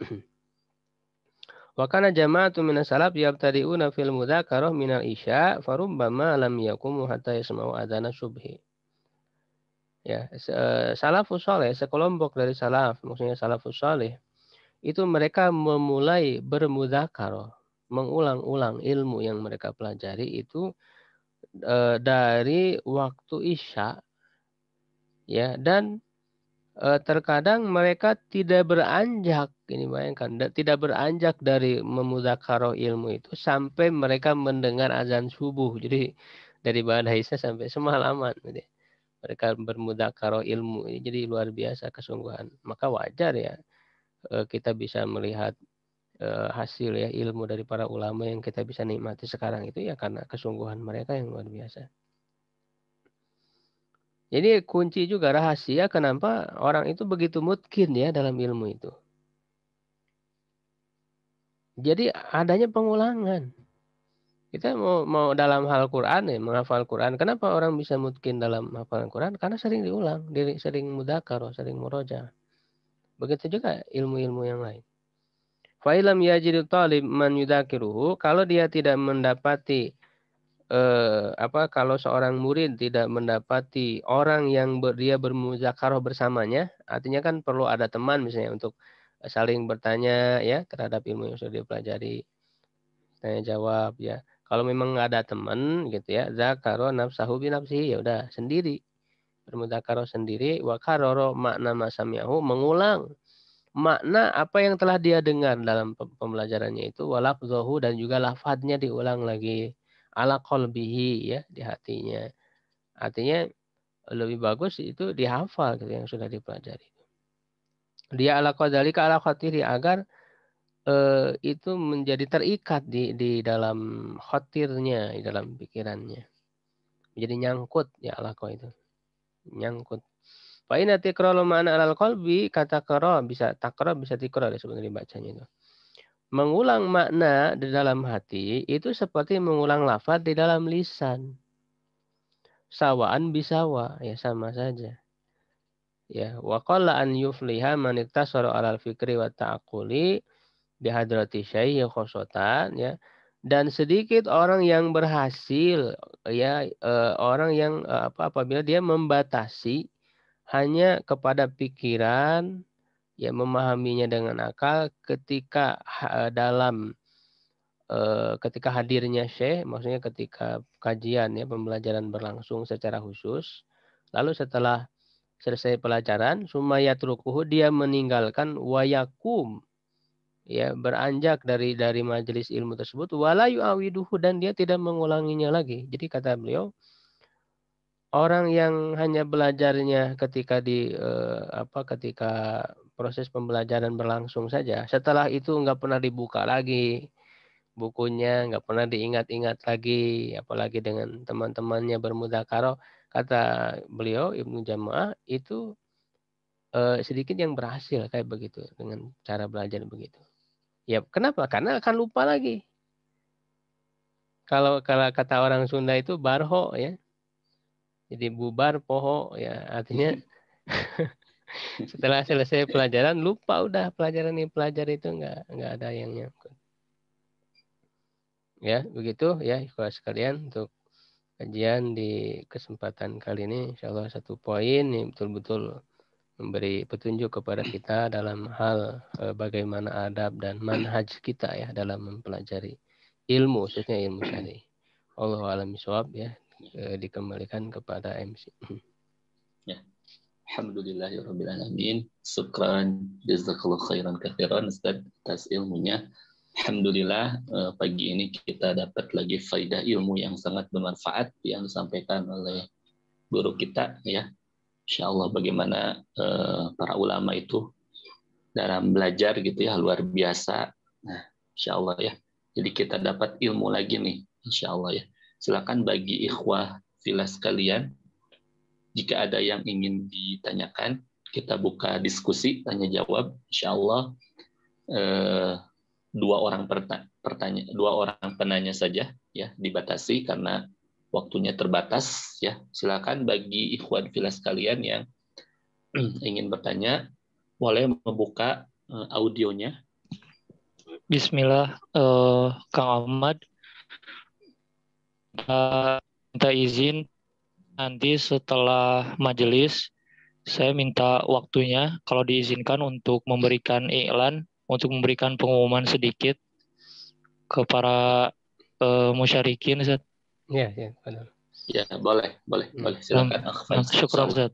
Wa kana jama'atu minas salaf yabtadi'una fil mudzakarah minal isya farubbama lam yaqumu hatta yasma'u adzana subhi. Ya, salafus saleh, sekelompok dari salaf, maksudnya salafus saleh, itu mereka memulai bermudzakarah, mengulang-ulang ilmu yang mereka pelajari itu dari waktu isya, ya, dan terkadang mereka tidak beranjak, ini bayangkan, tidak beranjak dari memudzakarah ilmu itu sampai mereka mendengar azan subuh. Jadi dari ba'da isya sampai semalaman, gitu. Mereka bermudzakarah ilmu ini jadi luar biasa kesungguhan. Maka wajar, ya, kita bisa melihat hasil, ya, ilmu dari para ulama yang kita bisa nikmati sekarang itu, ya, karena kesungguhan mereka yang luar biasa. Jadi kunci juga rahasia kenapa orang itu begitu mutkin, ya, dalam ilmu itu. Jadi adanya pengulangan. Kita mau dalam hal Quran, ya, menghafal Quran. Kenapa orang bisa mutkin dalam hafalan Quran? Karena sering diulang, sering mudzakarah, sering murojaah. Begitu juga ilmu-ilmu yang lain. Fa'ilam yajidu talib man yudzakiruhu, kalau dia tidak mendapati kalau seorang murid tidak mendapati orang yang dia bermudzakarah bersamanya, artinya kan perlu ada teman misalnya untuk saling bertanya, ya, terhadap ilmu yang sudah dipelajari, tanya jawab, ya. Kalau memang nggak ada teman, gitu, ya, zakaro nafsahu bi nafsihi, ya udah sendiri bermudzakarah sendiri, wa karoro makna masami'ahu, mengulang makna apa yang telah dia dengar dalam pembelajarannya itu, walafdhahu, dan juga lafadznya diulang lagi, ala qalbihi, ya, di hatinya. Artinya lebih bagus itu dihafal gitu yang sudah dipelajari. Dia ala qadzalika ala khatiri, agar itu menjadi terikat di dalam khatirnya, di dalam pikirannya. Jadi nyangkut ya alaqah itu. Nyangkut. Fa inna tikra'ul ma'na 'alal qalbi, kata qara bisa takra bisa tikra sebenarnya bacanya itu. Mengulang makna di dalam hati itu seperti mengulang lafaz di dalam lisan. Sawaan bisawa, ya sama saja. Ya, wa qalla an yufliha man iktasara 'alal fikri wa ta'aquli bihadrati syai'i khosotan, ya. Dan sedikit orang yang berhasil, ya, orang yang apabila dia membatasi hanya kepada pikiran, ya, memahaminya dengan akal ketika ketika hadirnya syekh, maksudnya ketika kajian, ya, pembelajaran berlangsung secara khusus, lalu setelah selesai pelajaran sumayatrukuhu, dia meninggalkan wayakum, ya, beranjak dari majelis ilmu tersebut, wala yu'awiduhu, dan dia tidak mengulanginya lagi. Jadi kata beliau, orang yang hanya belajarnya ketika ketika proses pembelajaran berlangsung saja, setelah itu nggak pernah dibuka lagi bukunya, nggak pernah diingat-ingat lagi, apalagi dengan teman-temannya bermudzakarah, kata beliau Ibnu Jamaah itu sedikit yang berhasil kayak begitu dengan cara belajar begitu. Ya, kenapa? Karena akan lupa lagi. Kalau kata orang Sunda itu barho, ya. Jadi bubar poho, ya, artinya setelah selesai pelajaran lupa udah pelajaran ini pelajari itu nggak ada yang nyangkut. Ya, begitu ya ikhwan sekalian untuk kajian di kesempatan kali ini. Insyaallah satu poin yang betul-betul memberi petunjuk kepada kita dalam hal bagaimana adab dan manhaj kita, ya, dalam mempelajari ilmu, khususnya ilmu syar'i. Allahu a'lam bishawab, ya, dikembalikan kepada MC. Ya. Alhamdulillahirabbil alamin. Syukran jazakallahu khairan katsiran Ustaz atas ilmunya. Alhamdulillah pagi ini kita dapat lagi faidah ilmu yang sangat bermanfaat yang disampaikan oleh guru kita, ya. Insyaallah bagaimana para ulama itu dalam belajar gitu, ya, luar biasa. Nah, insyaallah, ya. Jadi kita dapat ilmu lagi nih, insyaallah, ya. Silakan bagi ikhwah fillah sekalian, jika ada yang ingin ditanyakan, kita buka diskusi tanya jawab, insyaallah. Dua orang penanya saja, ya, dibatasi karena waktunya terbatas, ya. Silakan bagi ikhwan fillah sekalian yang ingin bertanya, boleh membuka audionya. Bismillah, Kang Ahmad, minta izin nanti setelah majelis saya minta waktunya kalau diizinkan untuk memberikan iklan, untuk memberikan pengumuman sedikit ke para musyarikin, Ustaz. Ya, benar. Ya, boleh. Silakan. Syukran, Ustaz.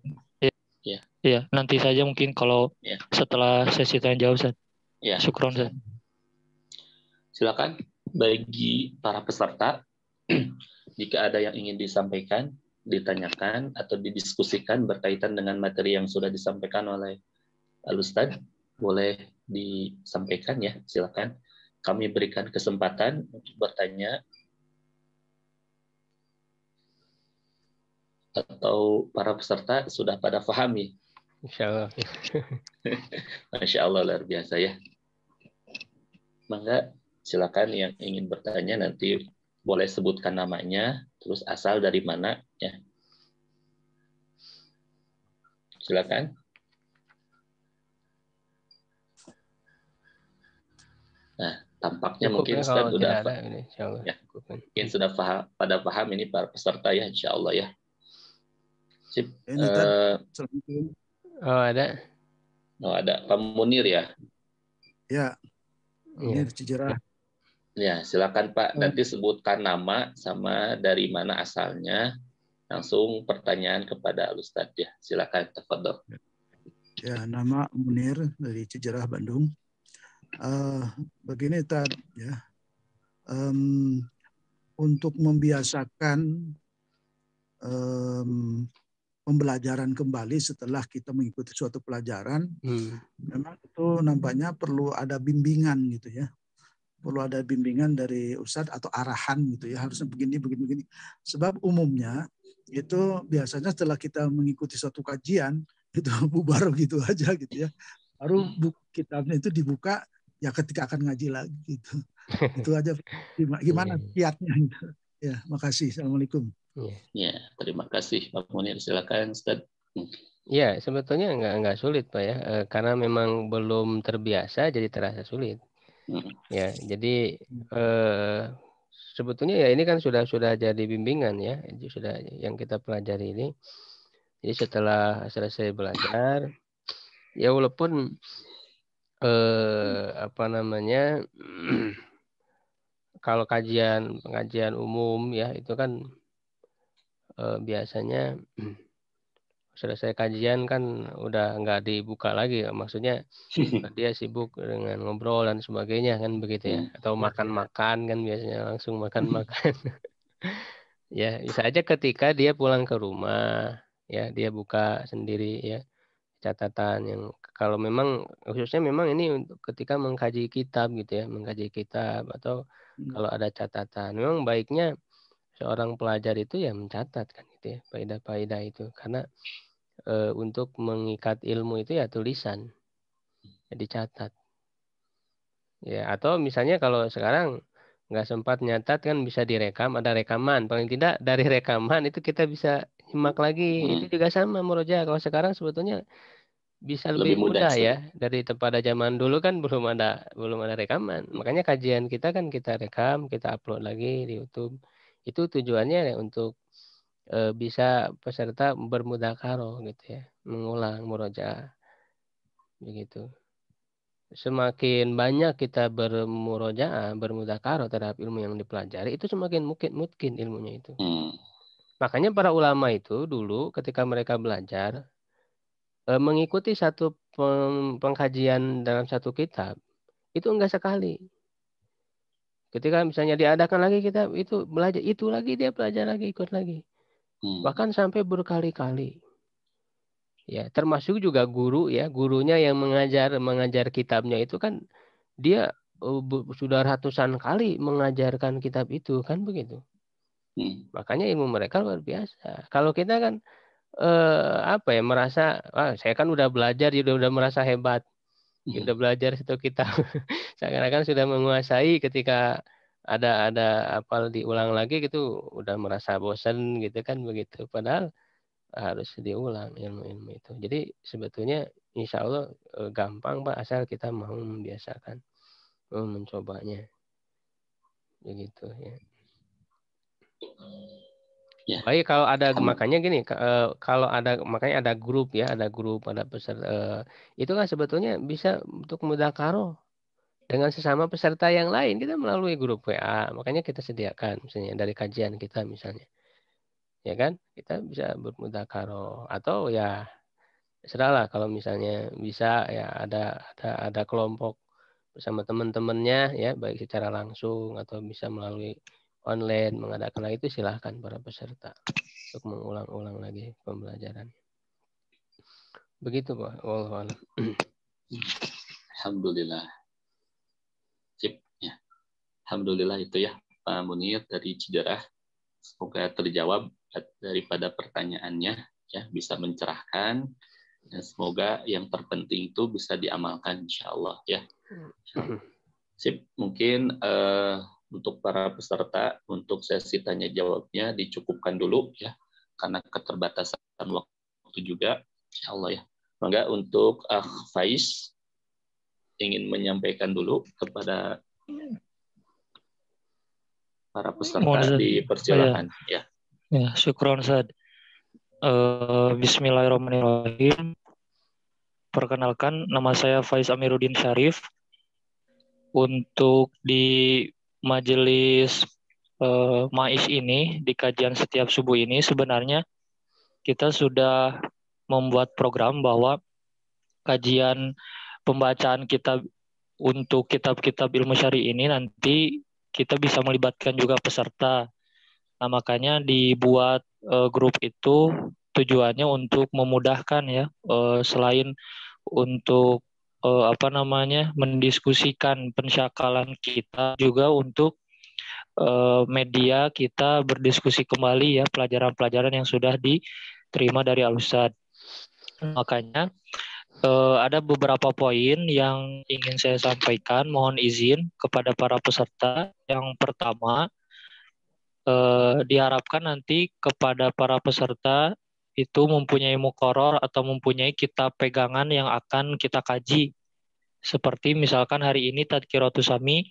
Ya. Ya, nanti saja mungkin kalau setelah sesi tanya jawab, Ustaz. Ya. Syukran, Ustaz. Silakan bagi para peserta, jika ada yang ingin disampaikan, ditanyakan atau didiskusikan berkaitan dengan materi yang sudah disampaikan oleh Al-Ustadz, boleh disampaikan, ya. Silakan. Kami berikan kesempatan untuk bertanya. Atau para peserta sudah pada pahami? Insyaallah. Masya Allah, luar biasa, ya. Mangga, silakan yang ingin bertanya nanti boleh sebutkan namanya, terus asal dari mana, ya. Silakan. Nah, tampaknya cukup, mungkin Ustaz sudah mungkin sudah pada paham ini para peserta, ya, insya Allah, ya. Sip. Ada. Pak Munir, ya. Ya. Munir Cijerah. Ya, silakan Pak. Nanti sebutkan nama sama dari mana asalnya. Langsung pertanyaan kepada Al-Ustadz, ya. Silakan, tafadhol. Ya, nama Munir dari Cijerah, Bandung. Begini Tad, ya, untuk membiasakan pembelajaran kembali setelah kita mengikuti suatu pelajaran, memang itu nampaknya perlu ada bimbingan gitu ya. Perlu ada bimbingan dari ustadz atau arahan gitu ya, harusnya begini, begini, begini. Sebab umumnya itu biasanya setelah kita mengikuti suatu kajian, itu bubar gitu aja gitu ya. Baru kitabnya itu dibuka ya ketika akan ngaji lagi gitu. Itu aja gimana kiatnya gitu. Ya, makasih. Assalamualaikum. Ya, terima kasih Pak Munir. Silakan Ustaz. Ya, sebetulnya enggak sulit Pak ya, karena memang belum terbiasa jadi terasa sulit. Ya, jadi sebetulnya ya ini kan sudah jadi bimbingan ya, sudah yang kita pelajari ini. Jadi setelah selesai belajar, ya walaupun kalau pengajian umum ya itu kan biasanya selesai kajian kan udah nggak dibuka lagi, maksudnya dia sibuk dengan ngobrol dan sebagainya kan begitu ya, atau makan-makan kan biasanya langsung makan-makan. Ya bisa aja ketika dia pulang ke rumah ya dia buka sendiri ya catatan yang kalau memang khususnya memang ini untuk ketika mengkaji kitab gitu ya, mengkaji kitab atau kalau ada catatan, memang baiknya seorang pelajar itu ya mencatat kan gitu ya faedah-faedah itu, karena untuk mengikat ilmu itu ya tulisan, ya dicatat. Ya, atau misalnya kalau sekarang nggak sempat nyatat kan bisa direkam, ada rekaman. Paling tidak dari rekaman itu kita bisa simak lagi. Itu juga sama murojaah. Kalau sekarang sebetulnya bisa lebih mudah ya. Dari pada zaman dulu kan belum ada rekaman. Makanya kajian kita kan kita rekam, kita upload lagi di YouTube. Itu tujuannya ya untuk bisa peserta bermudzakarah gitu ya, mengulang murojaah begitu. Semakin banyak kita bermurojaah, bermudzakarah terhadap ilmu yang dipelajari, itu semakin mungkin ilmunya itu. Makanya para ulama itu dulu ketika mereka belajar mengikuti satu pengkajian dalam satu kitab itu enggak sekali. Ketika misalnya diadakan lagi kitab itu belajar, itu lagi dia belajar lagi, ikut lagi. Bahkan sampai berkali-kali. Ya, termasuk juga guru ya, gurunya yang mengajar kitabnya itu kan dia sudah ratusan kali mengajarkan kitab itu kan begitu. Makanya ilmu mereka luar biasa. Kalau kita kan merasa saya kan udah belajar, udah merasa hebat. Udah belajar satu kitab. Seakan-akan sudah menguasai, ketika ada hafal diulang lagi gitu udah merasa bosan gitu kan begitu. Padahal harus diulang ilmu-ilmu itu. Jadi sebetulnya insya Allah gampang Pak, asal kita mau membiasakan, mencobanya. Begitu ya. Ya. Baik, kalau ada makanya gini, makanya ada grup ya, ada peserta. Itu kan sebetulnya bisa untuk mudzakarah dengan sesama peserta yang lain, kita melalui grup WA. Makanya kita sediakan misalnya dari kajian kita misalnya. Ya kan? Kita bisa bermudzakarah atau ya serahlah kalau misalnya bisa ya ada kelompok bersama teman-temannya ya, baik secara langsung atau bisa melalui online mengadakan lagi, itu silahkan para peserta untuk mengulang-ulang lagi pembelajaran. Begitu Pak. Wallahualam. Alhamdulillah. Sip ya. Alhamdulillah itu ya Pak Munir dari Cijerah. Semoga terjawab daripada pertanyaannya ya, bisa mencerahkan, dan semoga yang terpenting itu bisa diamalkan insyaallah ya. Sip, mungkin untuk para peserta untuk sesi tanya jawabnya dicukupkan dulu ya, karena keterbatasan waktu juga insyaallah ya. Maka untuk Faiz ingin menyampaikan dulu kepada para peserta, dipersilakan ya. Ya, syukron Ustaz. Bismillahirrahmanirrahim. Perkenalkan, nama saya Faiz Amiruddin Syarif. Untuk di majelis MAIS ini, di kajian setiap subuh ini, sebenarnya kita sudah membuat program bahwa kajian pembacaan kitab untuk kitab-kitab ilmu syari ini nanti kita bisa melibatkan juga peserta. Nah, makanya dibuat grup itu tujuannya untuk memudahkan ya, selain untuk mendiskusikan pensyakalan kita, juga untuk media kita berdiskusi kembali ya pelajaran-pelajaran yang sudah diterima dari Al-Ustadz. Makanya ada beberapa poin yang ingin saya sampaikan, mohon izin kepada para peserta. Yang pertama, diharapkan nanti kepada para peserta itu mempunyai muqarrar atau mempunyai kitab pegangan yang akan kita kaji. Seperti misalkan hari ini Tadkiratus Sami,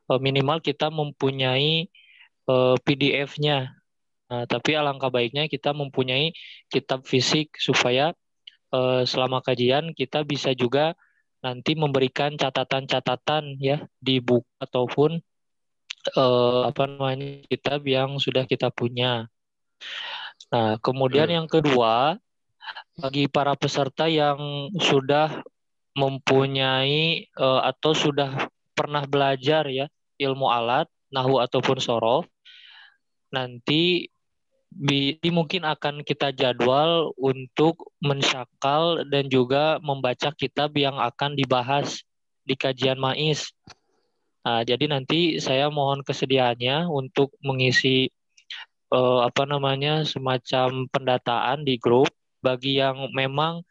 minimal kita mempunyai PDF-nya. Nah, tapi alangkah baiknya kita mempunyai kitab fisik supaya selama kajian kita bisa juga nanti memberikan catatan-catatan ya di buku ataupun kitab yang sudah kita punya. Nah, kemudian yang kedua, bagi para peserta yang sudah mempunyai atau sudah pernah belajar ya ilmu alat, nahwu ataupun sorof, nanti mungkin akan kita jadwal untuk mensyakal dan juga membaca kitab yang akan dibahas di kajian MAIS. Nah, jadi nanti saya mohon kesediaannya untuk mengisi semacam pendataan di grup bagi yang memang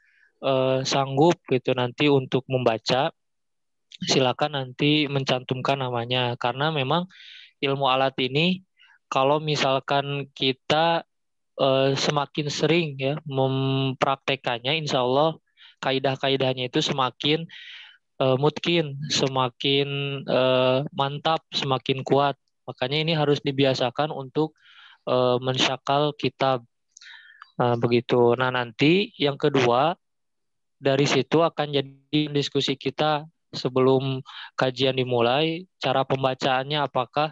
sanggup gitu nanti untuk membaca. Silakan nanti mencantumkan namanya, karena memang ilmu alat ini kalau misalkan kita semakin sering ya mempraktekannya, insya Allah kaidah-kaidahnya itu semakin mungkin semakin mantap, semakin kuat. Makanya ini harus dibiasakan untuk mensyakal kitab. Begitu. Nah, nanti yang kedua, dari situ akan jadi diskusi kita sebelum kajian dimulai, cara pembacaannya apakah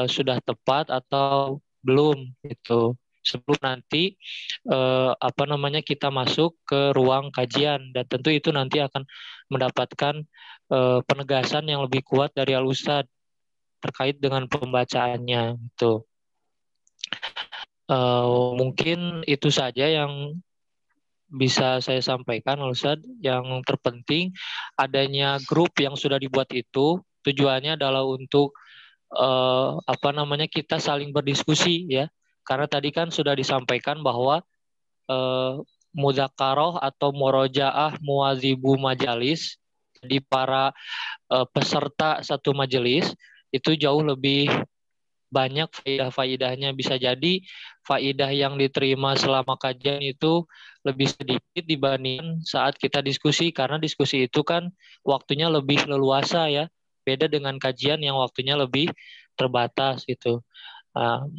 sudah tepat atau belum gitu. Sebelum nanti kita masuk ke ruang kajian, dan tentu itu nanti akan mendapatkan penegasan yang lebih kuat dari Al-Ustadz terkait dengan pembacaannya gitu. Mungkin itu saja yang bisa saya sampaikan, Al-Ustadz. Yang terpenting adanya grup yang sudah dibuat itu tujuannya adalah untuk kita saling berdiskusi ya. Karena tadi kan sudah disampaikan bahwa mudzakarah atau murojaah muwazibu majalis, jadi para peserta satu majelis itu jauh lebih banyak faidah-faidahnya. Bisa jadi faidah yang diterima selama kajian itu lebih sedikit dibanding saat kita diskusi, karena diskusi itu kan waktunya lebih leluasa ya, beda dengan kajian yang waktunya lebih terbatas gitu.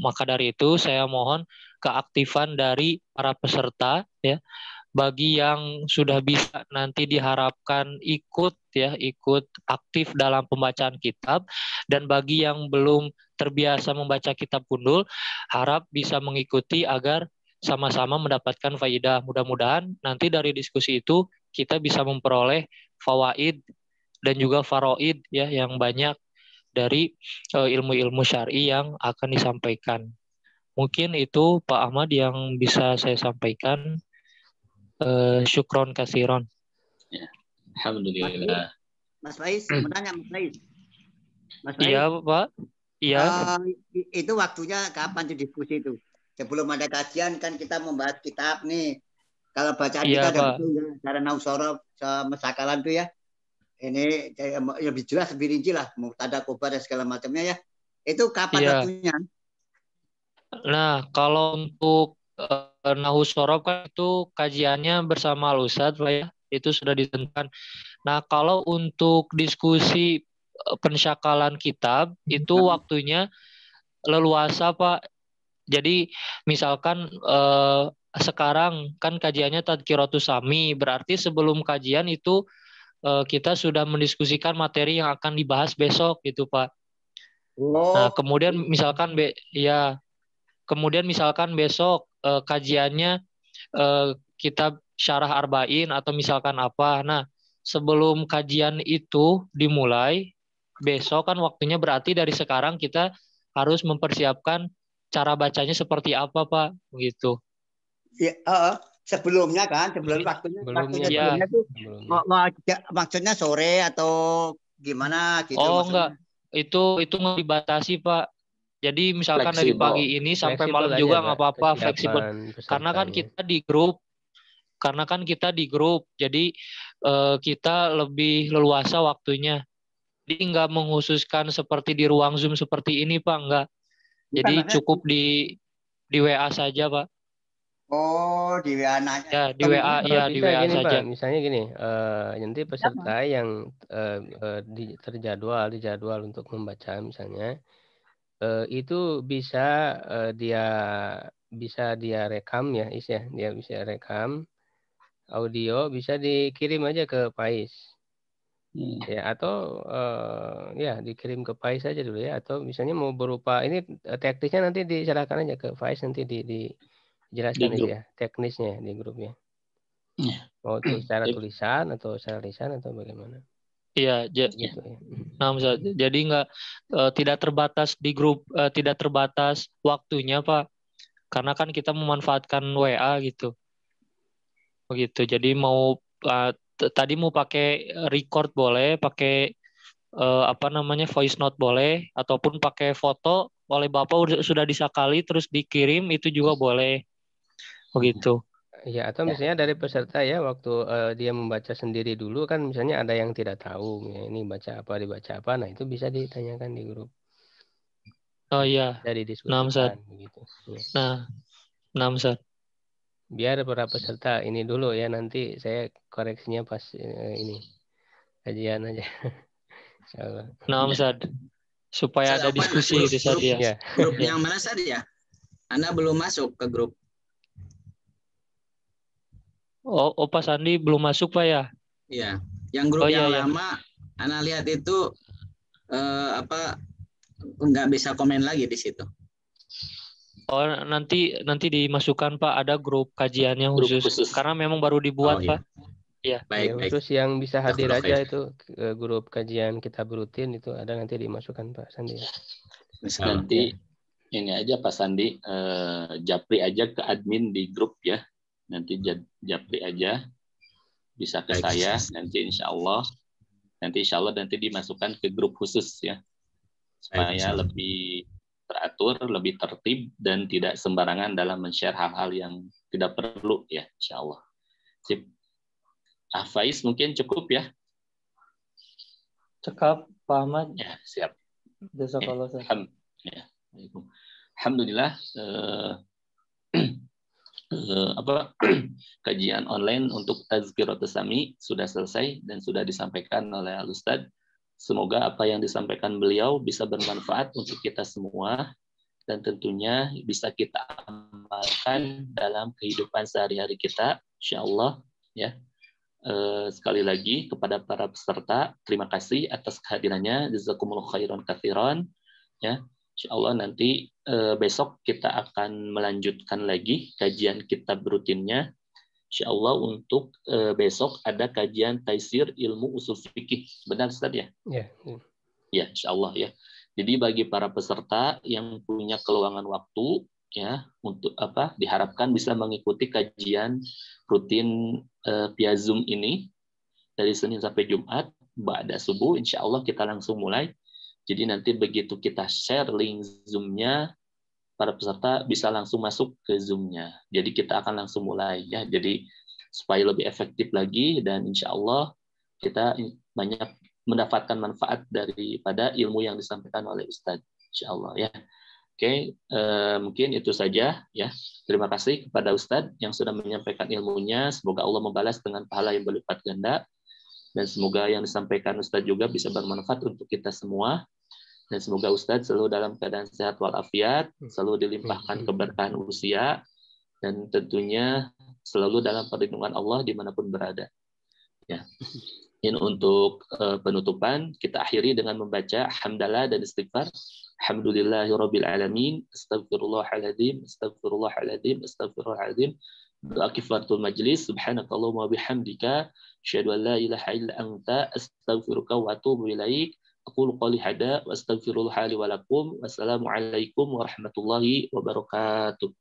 Maka dari itu saya mohon keaktifan dari para peserta ya. Bagi yang sudah bisa nanti diharapkan ikut aktif dalam pembacaan kitab, dan bagi yang belum terbiasa membaca kitab gundul, harap bisa mengikuti agar sama-sama mendapatkan faidah. Mudah-mudahan nanti dari diskusi itu kita bisa memperoleh fawaid dan juga faraid ya yang banyak dari ilmu-ilmu syar'i yang akan disampaikan. Mungkin itu Pak Ahmad yang bisa saya sampaikan. Syukron kasiron. Ya. Alhamdulillah. Mas Faiz, mau tanya Mas Faiz. Iya Pak. Iya. Itu waktunya kapan di diskusi itu? Sebelum ada kajian kan kita membahas kitab nih. Kalau bacaan kita ada betul ya, cara nausorof sama sakalan tuh ya. Ini lebih jelas, lebih rinci lah, mubtada, khobar dan segala macamnya ya. Itu kapan waktunya? Nah, kalau untuk nahwu sorof kan itu kajiannya bersama Al-Ustadz Pak ya, itu sudah ditentukan. Nah, kalau untuk diskusi pensyakalan kitab itu waktunya leluasa Pak. Jadi misalkan sekarang kan kajiannya Tadkiratus Sami, berarti sebelum kajian itu kita sudah mendiskusikan materi yang akan dibahas besok gitu Pak. Nah, kemudian misalkan Kemudian misalkan besok kajiannya kitab syarah arba'in atau misalkan apa. Nah, sebelum kajian itu dimulai, besok kan waktunya berarti dari sekarang kita harus mempersiapkan cara bacanya seperti apa, Pak, begitu. Ya, sebelumnya waktunya ya, sebelumnya tuh maksudnya sore atau gimana gitu. Oh, maksudnya. Enggak. Itu nggak dibatasi, Pak. Jadi misalkan dari pagi ini sampai malam juga nggak apa-apa, fleksibel. Karena kan kita di grup, jadi kita lebih leluasa waktunya. Jadi nggak menghususkan seperti di ruang Zoom seperti ini, Pak, nggak. Jadi cukup di WA saja, Pak. Oh, di WA nanya. Ya, di WA, ya di WA gini, saja. Pak, misalnya gini, nanti peserta yang dijadwal untuk membaca misalnya, itu bisa dia rekam ya, dia bisa rekam audio, bisa dikirim aja ke Pais. Ya, atau ya dikirim ke Pais aja dulu ya, atau misalnya mau berupa ini teknisnya nanti diserahkan aja ke Pais, nanti dijelaskan itu ya, teknisnya di grupnya. Mau secara tulisan atau secara lisan atau bagaimana? Iya, gitu ya. Nah, jadi tidak terbatas di grup, tidak terbatas waktunya, Pak. Karena kan kita memanfaatkan WA gitu. Begitu. Jadi tadi mau pakai record boleh, pakai voice note boleh, ataupun pakai foto oleh Bapak sudah disakali terus dikirim itu juga boleh. Begitu. Ya, atau misalnya dari peserta ya, waktu dia membaca sendiri dulu kan, misalnya ada yang tidak tahu, ya, ini dibaca apa, nah itu bisa ditanyakan di grup. Oh iya. Dari diskusikan begitu. Ya. Nah, Ustaz. Biar para peserta ini dulu ya, nanti saya koreksinya pas ini kajian aja. Insyaallah. Nah, Ustaz. Supaya ada diskusi di saat ya. Grup yang mana tadi ya? Anda belum masuk ke grup. Oh, Pak Sandi belum masuk, Pak ya? Iya. Yang grup lama, Anda lihat itu nggak bisa komen lagi di situ. Oh, nanti dimasukkan, Pak, ada grup kajiannya khusus. Karena memang baru dibuat, Pak. Ya. Baik. Khusus yang bisa hadir aja itu grup kajian kitab rutin itu ada, nanti dimasukkan Pak Sandi. Nanti ini aja Pak Sandi, japri aja ke admin di grup ya. Nanti japri aja, bisa ke saya, nanti insya Allah nanti dimasukkan ke grup khusus ya, supaya lebih teratur, lebih tertib, dan tidak sembarangan dalam men-share hal-hal yang tidak perlu ya, insya Allah. Sip. Faiz mungkin cukup ya? Cukup, Pak Ahmad. Ya, siap. Jazakallah. Alhamdulillah. Kajian online untuk Tazkiratus Sami sudah selesai dan sudah disampaikan oleh Al-Ustadz. Semoga apa yang disampaikan beliau bisa bermanfaat untuk kita semua dan tentunya bisa kita amalkan dalam kehidupan sehari-hari kita, insyaallah ya. Sekali lagi kepada para peserta, terima kasih atas kehadirannya. Jazakumullah khairan katsiran ya. Insyaallah nanti besok kita akan melanjutkan lagi kajian kitab rutinnya. Insyaallah untuk besok ada kajian Taisir Ilmu Usul Fikih. Benar Ustaz ya? Ya. Ya, insyaallah ya. Jadi bagi para peserta yang punya keluangan waktu ya, untuk diharapkan bisa mengikuti kajian rutin via Zoom ini dari Senin sampai Jumat ba'da subuh, insyaallah kita langsung mulai. Jadi nanti begitu kita share link Zoom-nya, para peserta bisa langsung masuk ke Zoom-nya. Jadi kita akan langsung mulai ya. Jadi supaya lebih efektif lagi dan insya Allah kita banyak mendapatkan manfaat daripada ilmu yang disampaikan oleh Ustadz. Insya Allah ya. Oke, mungkin itu saja ya. Terima kasih kepada Ustadz yang sudah menyampaikan ilmunya. Semoga Allah membalas dengan pahala yang berlipat ganda. Dan semoga yang disampaikan Ustadz juga bisa bermanfaat untuk kita semua. Dan semoga Ustadz selalu dalam keadaan sehat walafiat, selalu dilimpahkan keberkahan usia, dan tentunya selalu dalam perlindungan Allah dimanapun berada. Ya. Ini untuk penutupan, kita akhiri dengan membaca hamdalah dan istighfar. Alhamdulillahirabbil alamin, astagfirullahaladzim, astagfirullahaladzim, astagfirullahaladzim. Doa kifaratul majlis. Subhanakallahumma bihamdika asyhadu an la ilaha illa anta astaghfiruka wa atubu ilaik. Aqulu qouli hada wa astaghfirullah li wa lakum. Wassalamualaikum warahmatullahi wabarakatuh.